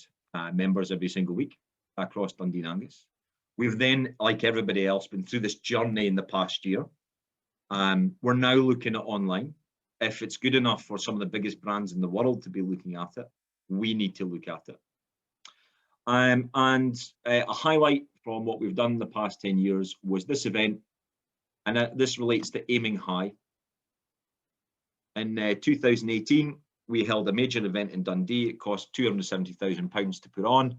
members every single week across Dundee and Angus. We've then, like everybody else, been through this journey in the past year. We're now looking at online. If it's good enough for some of the biggest brands in the world to be looking at it, we need to look at it. And a highlight from what we've done in the past 10 years was this event, and this relates to aiming high. In 2018, we held a major event in Dundee. It cost £270,000 to put on.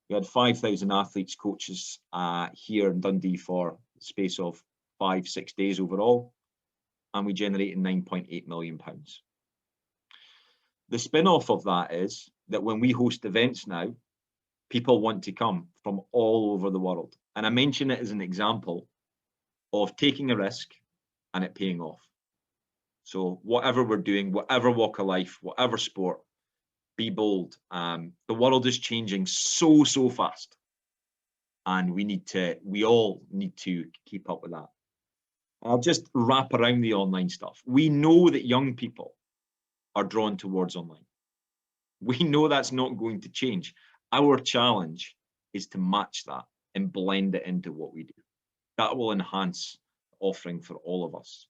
We had 5,000 athletes, coaches here in Dundee for the space of 5-6 days overall, and we generated £9.8 million. The spin-off of that is that when we host events now, people want to come from all over the world. And I mention it as an example of taking a risk and it paying off. So whatever we're doing, whatever walk of life, whatever sport, be bold. The world is changing so fast, and we all need to keep up with that. I'll just wrap around the online stuff. We know that young people are drawn towards online. We know that's not going to change. Our challenge is to match that and blend it into what we do. That will enhance the offering for all of us.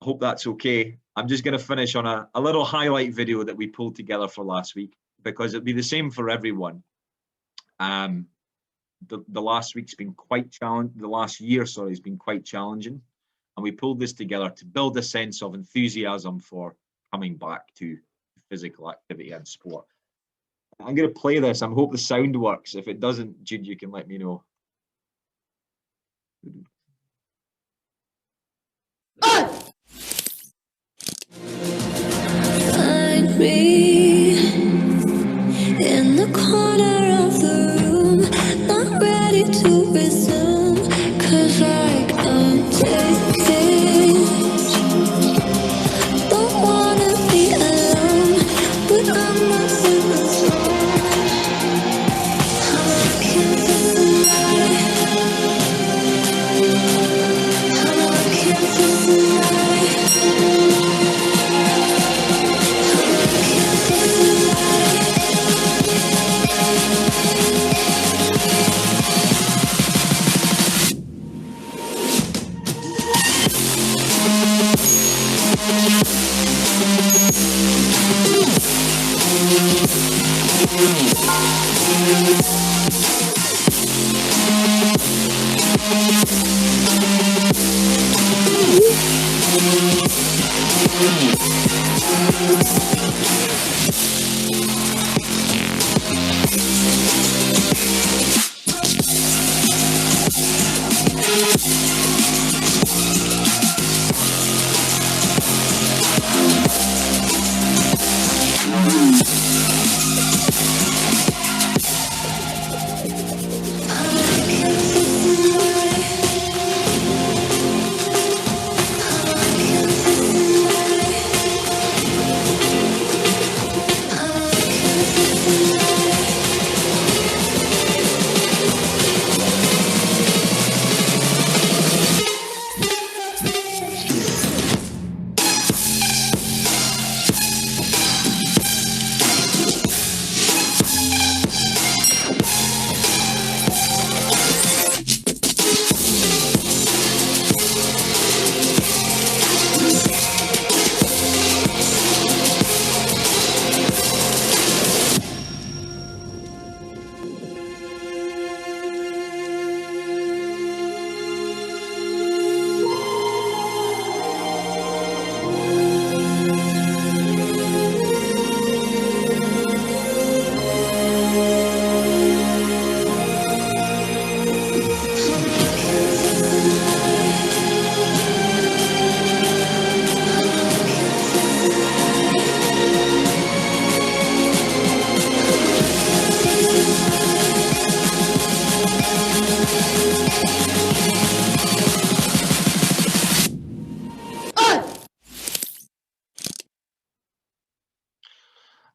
I hope that's okay. I'm just going to finish on a little highlight video that we pulled together for last week, because it'll be the same for everyone. The last week's been quite challenging. The last year, sorry, has been quite challenging, and we pulled this together to build a sense of enthusiasm for coming back to physical activity and sport. I'm going to play this. I hope the sound works. If it doesn't, Jude, you can let me know. Find me in the corner of the room, not ready to resume, 'cause I can't take it. Don't wanna be alone, but I'm not in the zone. I can't face the light. I can't face the light.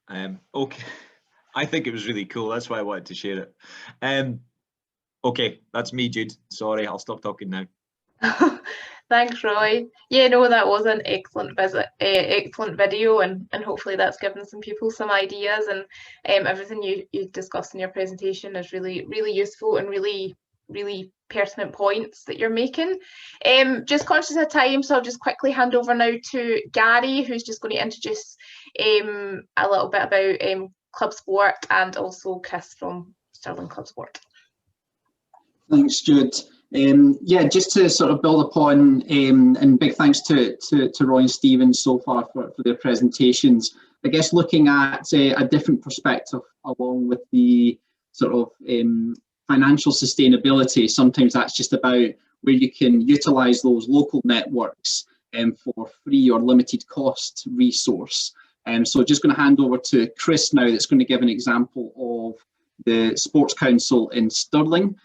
Okay, I think it was really cool. That's why I wanted to share it. Okay, that's me, Jude. Sorry, I'll stop talking now. Thanks, Roy. Yeah, no, that was an excellent excellent video, and hopefully that's given some people some ideas. And everything you discussed in your presentation is really useful and really pertinent points that you're making. Just conscious of time, so I'll just quickly hand over now to Gary, who's just going to introduce a little bit about ClubSport, and also Chris from Stirling ClubSport. Thanks, Jude. Yeah, just to sort of build upon, and big thanks to Roy and Stephen so far for their presentations. I guess looking at a different perspective along with the sort of financial sustainability, sometimes that's just about where you can utilise those local networks for free or limited cost resource. So just going to hand over to Chris now, that's going to give an example of the Sports Council in Stirling.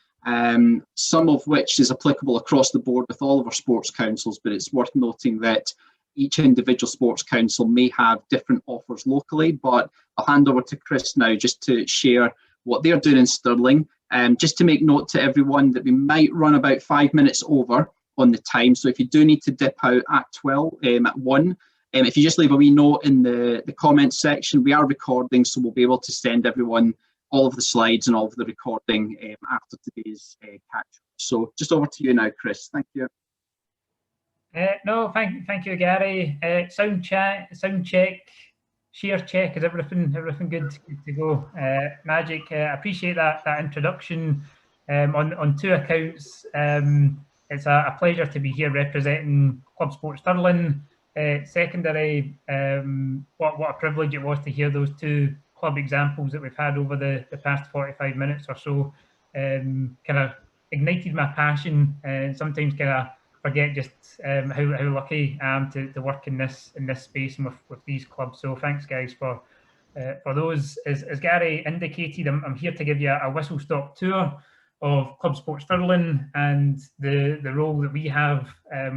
Some of which is applicable across the board with all of our sports councils, but it's worth noting that each individual sports council may have different offers locally. But I'll hand over to Chris now just to share what they're doing in Stirling. Just to make note to everyone that we might run about 5 minutes over on the time. So if you do need to dip out at 1, if you just leave a wee note in the comments section, we are recording, so we'll be able to send everyone all of the slides and all of the recording after today's catch. So just over to you now, Chris. Thank you. No, thank you, Gary. Sound check, share check. Is everything good to go? Magic. Appreciate that introduction on 2 accounts. It's a pleasure to be here representing ClubSport Stirling. Secondary, what a privilege it was to hear those 2 club examples that we've had over the past 45 minutes or so. Kind of ignited my passion, and sometimes kind of forget just how lucky I am to work in this space and with these clubs. So thanks, guys, for those. As Gary indicated, I'm here to give you a whistle-stop tour of ClubSport Stirling and the role that we have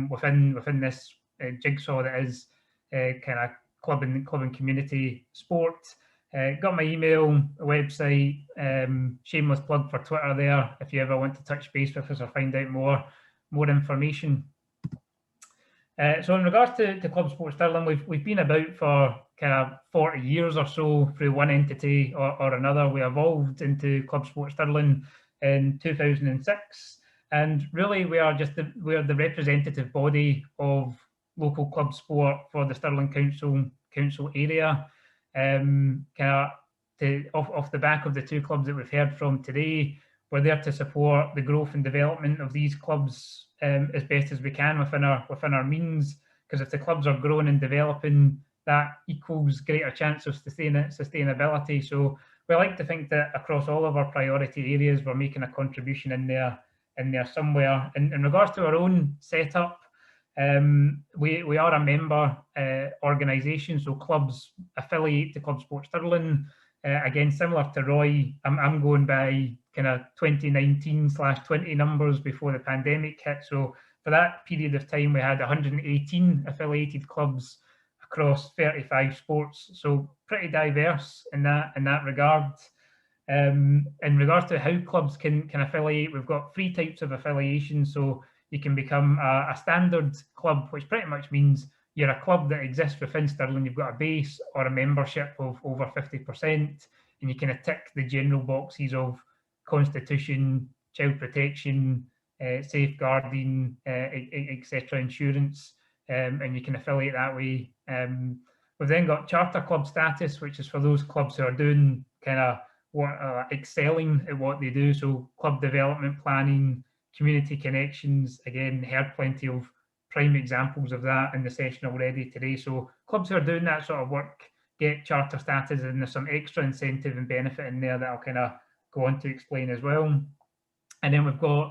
within this jigsaw that is kind of club and community sport. Got my email, website, shameless plug for Twitter there if you ever want to touch base with us or find out more information. So in regards to ClubSport Stirling, we've been about for kind of 40 years or so through one entity or another. We evolved into ClubSport Stirling in 2006, and really we are the representative body of local club sport for the Stirling Council area. Kind of off the back of the 2 clubs that we've heard from today, we're there to support the growth and development of these clubs as best as we can within our means, because if the clubs are growing and developing, that equals greater chance of sustainability. So we like to think that across all of our priority areas, we're making a contribution in there somewhere. In regards to our own setup, we are a member organisation, so clubs affiliate to ClubSport Stirling. Again, similar to Roy, I'm going by kind of 2019/20 numbers before the pandemic hit. So for that period of time, we had 118 affiliated clubs across 35 sports. So pretty diverse in that regard. In regards to how clubs can affiliate, we've got 3 types of affiliation. So you can become a standard club, which pretty much means you're a club that exists within Stirling. You've got a base or a membership of over 50%, and you kind of tick the general boxes of constitution, child protection, safeguarding, etc., insurance, and you can affiliate that way. We've then got charter club status, which is for those clubs who are doing kind of excelling at what they do. So club development planning, community connections. Again, heard plenty of prime examples of that in the session already today. So clubs who are doing that sort of work get charter status, and there's some extra incentive and benefit in there that I'll kind of go on to explain as well. And then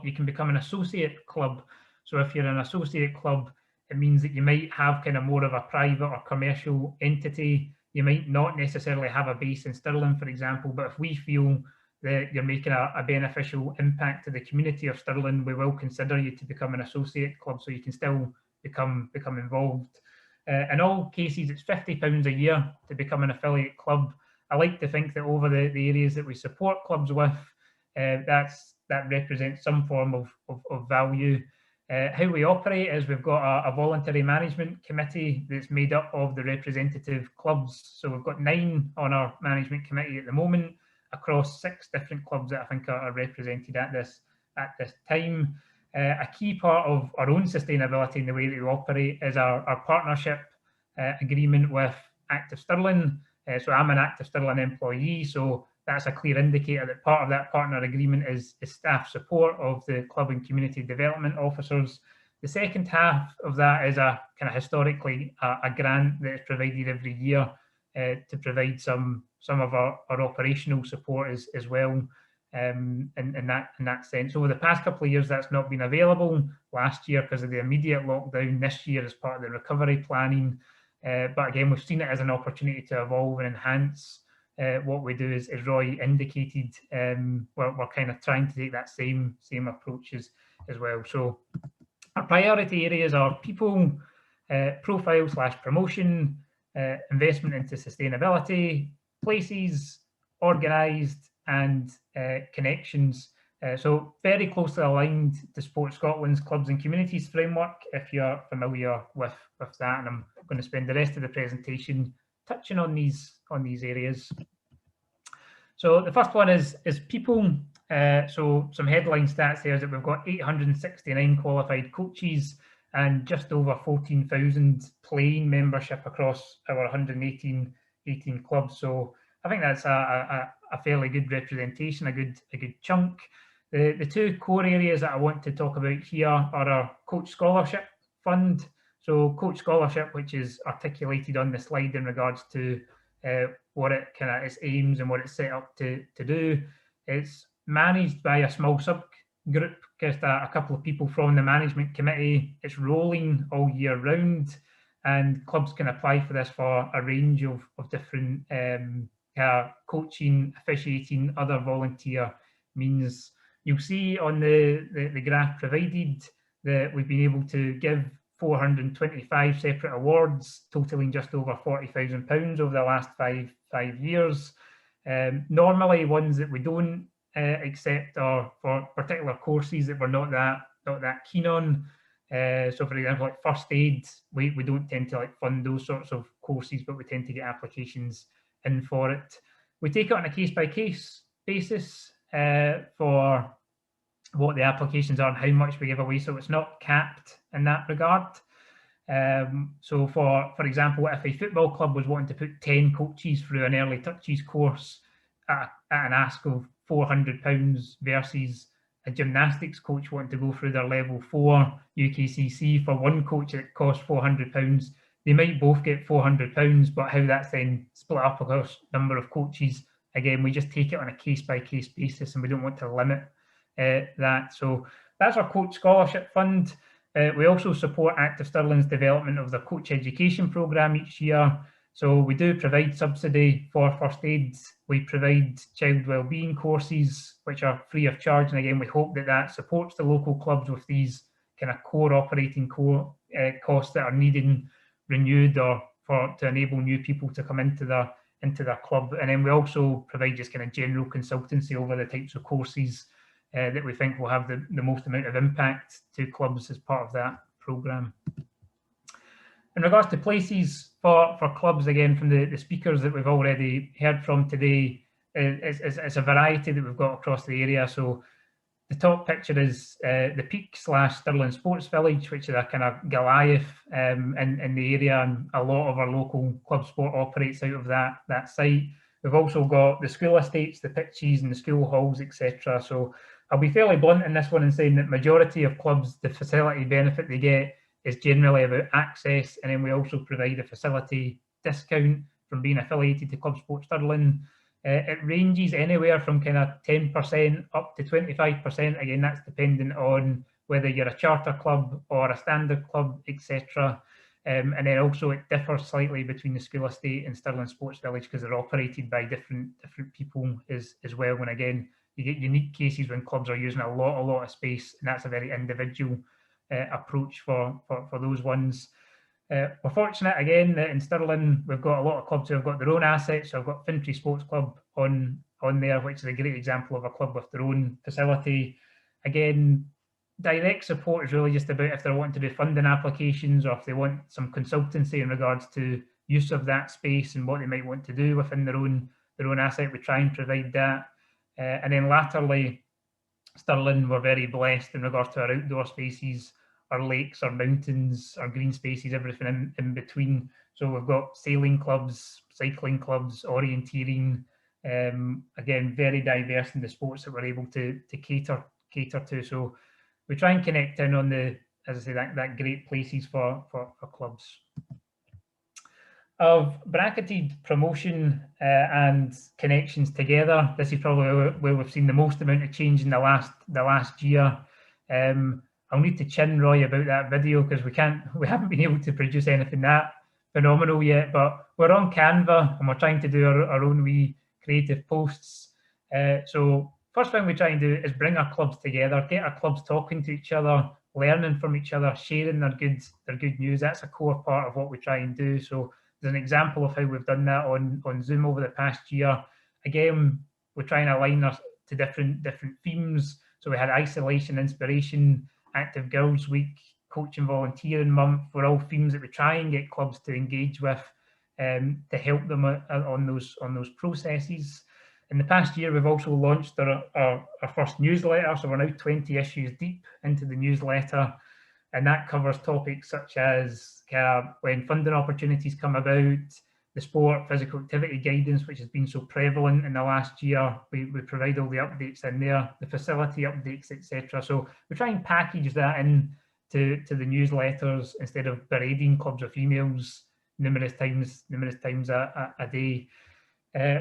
you can become an associate club. So if you're an associate club, it means that you might have kind of more of a private or commercial entity. You might not necessarily have a base in Stirling, for example, but if we feel that you're making a beneficial impact to the community of Stirling, we will consider you to become an associate club, so you can still become involved. In all cases, it's £50 a year to become an affiliate club, I like to think that over the areas that we support clubs with, that represents some form of value. How we operate is we've got a voluntary management committee that's made up of the representative clubs. So we've got 9 on our management committee at the moment across 6 different clubs that I think are represented at this time. A key part of our own sustainability in the way that we operate is our partnership agreement with Active Stirling. So I'm an Active Stirling employee, so that's a clear indicator that part of that partner agreement is staff support of the club and community development officers. The second half of that is a kind of historically a grant that is provided every year to provide some of our operational support as well. In that sense, over the past couple of years, that's not been available. Last year, because of the immediate lockdown. This year, as part of the recovery planning. But again, we've seen it as an opportunity to evolve and enhance what we do. As Roy indicated, we're kind of trying to take that same approach as well. So our priority areas are people, profile / promotion, investment into sustainability, places, organised, and connections. So very closely aligned to Sport Scotland's Clubs and Communities framework, if you're familiar with that. And I'm going to spend the rest of the presentation touching on these areas. So the first one is people. So some headline stats there is that we've got 869 qualified coaches and just over 14,000 playing membership across our 118 clubs. So I think that's a fairly good representation, a good chunk. The 2 core areas that I want to talk about here are our Coach Scholarship Fund. So Coach Scholarship, which is articulated on the slide in regards to what its aims and what it's set up to do. It's managed by a small subgroup, just a couple of people from the management committee. It's rolling all year round, and clubs can apply for this for a range of different coaching, officiating, other volunteer means. You'll see on the graph provided that we've been able to give 425 separate awards, totaling just over £40,000 over the last five years. Normally, ones that we don't accept are for particular courses that we're not that keen on. So, for example, like first aid, we don't tend to fund those sorts of courses, but we tend to get applications in for it. We take it on a case-by-case basis for what the applications are and how much we give away, so it's not capped in that regard. So for example, if a football club was wanting to put 10 coaches through an early touches course at an ask of £400 versus a gymnastics coach wanting to go through their level 4 UKCC, for one coach it costs £400. They might both get £400, but how that's then split up across number of coaches, again, we just take it on a case-by-case basis, and we don't want to limit that. So that's our Coach Scholarship Fund. We also support Active Stirling's development of the coach education programme each year. So we do provide subsidy for first aids. We provide child wellbeing courses, which are free of charge. And again, we hope that supports the local clubs with these kind of core operating costs that are needing renewed or to enable new people to come into their club. And then we also provide just kind of general consultancy over the types of courses that we think will have the most amount of impact to clubs as part of that programme. In regards to places for clubs, again, from the speakers that we've already heard from today, it's a variety that we've got across the area. So the top picture is the Peak / Stirling Sports Village, which is a kind of Goliath in the area, and a lot of our local club sport operates out of that site. We've also got the school estates, the pitches and the school halls, etc. So I'll be fairly blunt in this one in saying that majority of clubs, the facility benefit they get is generally about access, and then we also provide a facility discount from being affiliated to ClubSport Stirling. It ranges anywhere from kind of 10% up to 25%. Again, that's dependent on whether you're a charter club or a standard club, etc. And then also it differs slightly between the school estate and Stirling Sports Village because they're operated by different people as well. And again, you get unique cases when clubs are using a lot of space, and that's a very individual approach for those ones. We're fortunate again that in Stirling we've got a lot of clubs who have got their own assets. So I've got Fintry Sports Club on there, which is a great example of a club with their own facility. Again, direct support is really just about if they're wanting to do funding applications, or if they want some consultancy in regards to use of that space and what they might want to do within their own asset. We try and provide that. And then latterly, Stirling, we're very blessed in regards to our outdoor spaces, our lakes, our mountains, our green spaces, everything in between. So we've got sailing clubs, cycling clubs, orienteering. Again, very diverse in the sports that we're able to cater to. So we try and connect in on the, as I say, that great places for clubs. I've bracketed promotion and connections together. This is probably where we've seen the most amount of change in the last year. I'll need to chin Roy about that video because we haven't been able to produce anything that phenomenal yet. But we're on Canva and we're trying to do our own wee creative posts. So first thing we try and do is bring our clubs together, get our clubs talking to each other, learning from each other, sharing their good news. That's a core part of what we try and do. So there's an example of how we've done that on Zoom over the past year. Again, we're trying to align us to different themes. So we had isolation, inspiration, active girls week, coaching volunteering month. Were all themes that we try and get clubs to engage with to help them on those processes. In the past year, we've also launched our first newsletter. So we're now 20 issues deep into the newsletter. And that covers topics such as when funding opportunities come about, the sport physical activity guidance, which has been so prevalent in the last year. We provide all the updates in there, the facility updates, etc. So we try and package that in to the newsletters instead of berating clubs with emails numerous times a day.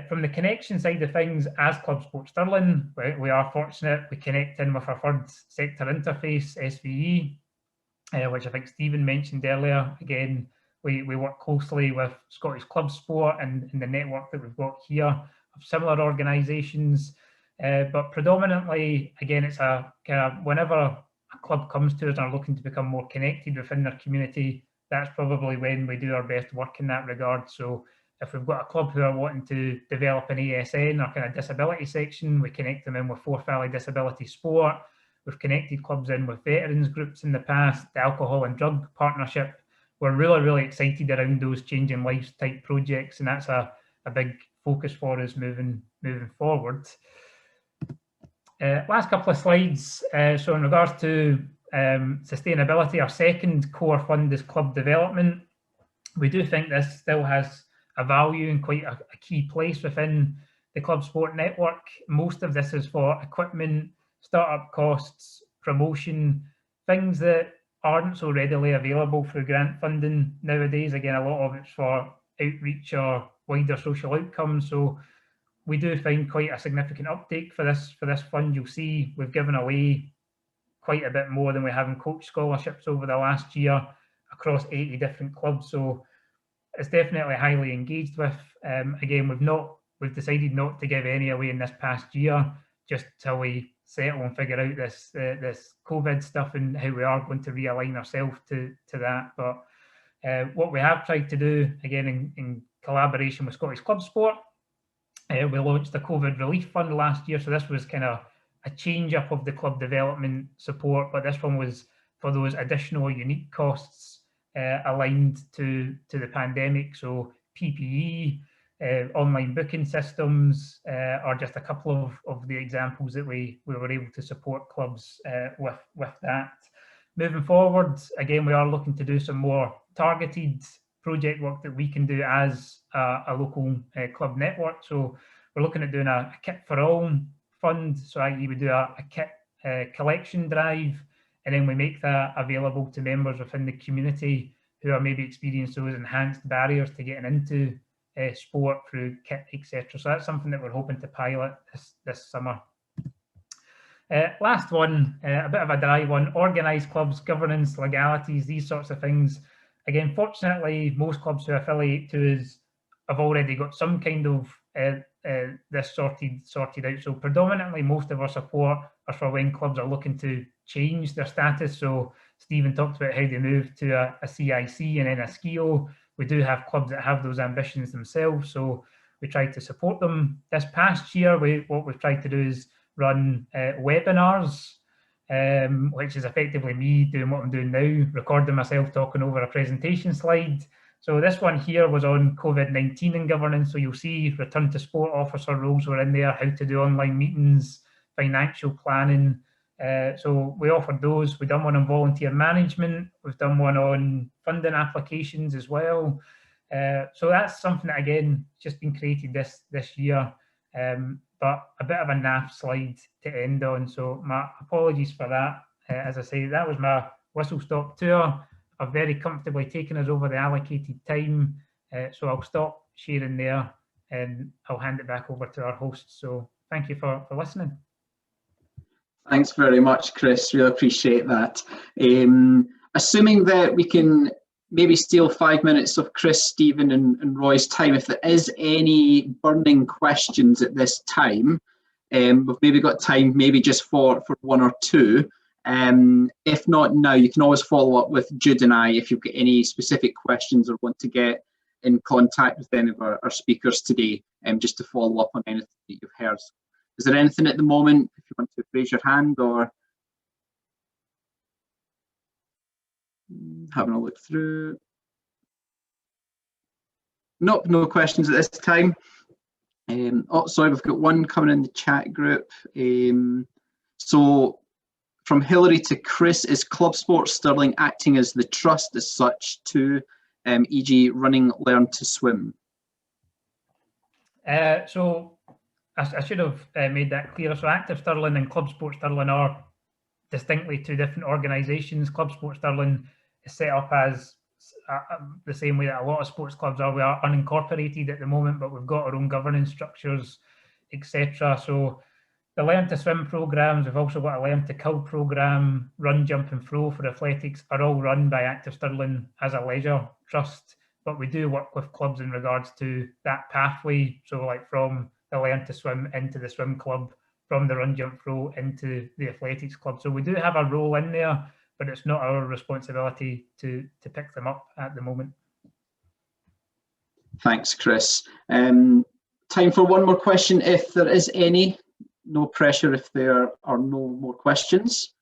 From the connection side of things, as ClubSport Stirling, we are fortunate. We connect in with our third sector interface, SVE, which I think Stephen mentioned earlier. Again, we work closely with Scottish ClubSport and the network that we've got here of similar organisations. But predominantly, again, it's a kind of whenever a club comes to us and are looking to become more connected within their community, that's probably when we do our best work in that regard. So if we've got a club who are wanting to develop an ASN or kind of disability section, we connect them in with Forth Valley Disability Sport. We've connected clubs in with veterans groups in the past, the alcohol and drug partnership. We're really, really excited around those changing lives type projects, and that's a big focus for us moving forward. Last couple of slides. So in regards to sustainability, our second core fund is club development. We do think this still has a value and quite a key place within the ClubSport network. Most of this is for equipment, startup costs, promotion, things that aren't so readily available through grant funding nowadays. Again, a lot of it's for outreach or wider social outcomes. So we do find quite a significant uptake for this fund. You'll see we've given away quite a bit more than we have in coach scholarships over the last year across 80 different clubs. So it's definitely highly engaged with. Again, we've decided not to give any away in this past year, just till we settle and figure out this COVID stuff and how we are going to realign ourselves to that. But what we have tried to do, again, in collaboration with Scottish ClubSport, we launched a COVID relief fund last year. So this was kind of a change up of the club development support, but this one was for those additional unique costs aligned to the pandemic. So PPE, online booking systems are just a couple of the examples that we were able to support clubs with that. Moving forward, again, we are looking to do some more targeted project work that we can do as a local club network. So we're looking at doing a kit for all fund. So i.e. we do a kit collection drive, and then we make that available to members within the community who are maybe experiencing those enhanced barriers to getting into sport through kit, etc. So that's something that we're hoping to pilot this summer. Last one, a bit of a dry one, organised clubs, governance, legalities, these sorts of things. Again, fortunately, most clubs who affiliate to us have already got some kind of this sorted out. So predominantly most of our support are for when clubs are looking to change their status. So Stephen talked about how they moved to a CIC and then a SKIO. We do have clubs that have those ambitions themselves, so we tried to support them. This past year, what we've tried to do is run webinars, which is effectively me doing what I'm doing now, recording myself talking over a presentation slide. So this one here was on COVID-19 and governance. So you'll see return to sport officer roles were in there, how to do online meetings, financial planning. So we offered those. We've done one on volunteer management. We've done one on funding applications as well. So that's something that, again, just been created this year. But a bit of a naff slide to end on. So my apologies for that. As I say, that was my whistle-stop tour. I've very comfortably taken us over the allocated time. So I'll stop sharing there and I'll hand it back over to our host. So thank you for listening. Thanks very much, Chris. Really appreciate that. Assuming that we can maybe steal 5 minutes of Chris, Stephen and Roy's time, if there is any burning questions at this time, we've maybe got time maybe just for one or two. If not now, you can always follow up with Jude and I if you've got any specific questions or want to get in contact with any of our speakers today, just to follow up on anything that you've heard. Is there anything at the moment, if you want to raise your hand or having a look through? Nope, no questions at this time. Oh, sorry, we've got one coming in the chat group. So from Hillary to Chris, is ClubSport Stirling acting as the trust as such to, e.g. running Learn to Swim? So I should have made that clear. So Active Stirling and ClubSport Stirling are distinctly two different organisations. ClubSport Stirling is set up as the same way that a lot of sports clubs are. We are unincorporated at the moment, but we've got our own governance structures, etc. So the Learn to Swim programmes, we've also got a Learn to Kill programme, Run, Jump and Throw for athletics are all run by Active Stirling as a leisure trust, but we do work with clubs in regards to that pathway. So like from the Learn to Swim into the swim club, from the Run, Jump, Throw into the athletics club. So we do have a role in there, but it's not our responsibility to pick them up at the moment. Thanks, Chris. Time for one more question, if there is any. No pressure if there are no more questions.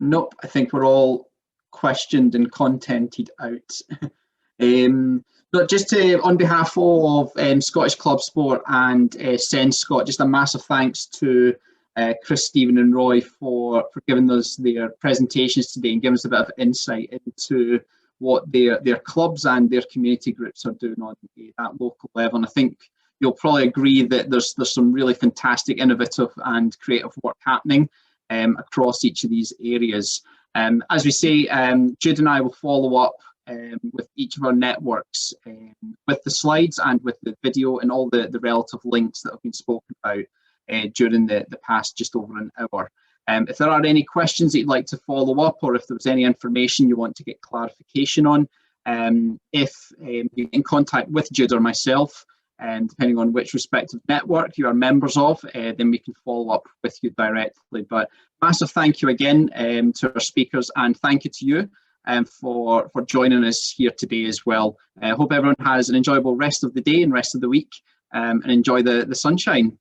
Nope, I think we're all questioned and contented out. But just to, on behalf of Scottish Club Sport and SENScot, just a massive thanks to Chris, Stephen and Roy for giving us their presentations today and giving us a bit of insight into what their clubs and their community groups are doing on that local level. And I think you'll probably agree that there's some really fantastic, innovative and creative work happening across each of these areas. As we say, Jude and I will follow up with each of our networks with the slides and with the video and all the relative links that have been spoken about during the past just over an hour. If there are any questions that you'd like to follow up, or if there's any information you want to get clarification on, if you get in contact with Jude or myself, depending on which respective network you are members of, then we can follow up with you directly. But massive thank you again to our speakers, and thank you to you for joining us here today as well. I hope everyone has an enjoyable rest of the day and rest of the week, and enjoy the sunshine.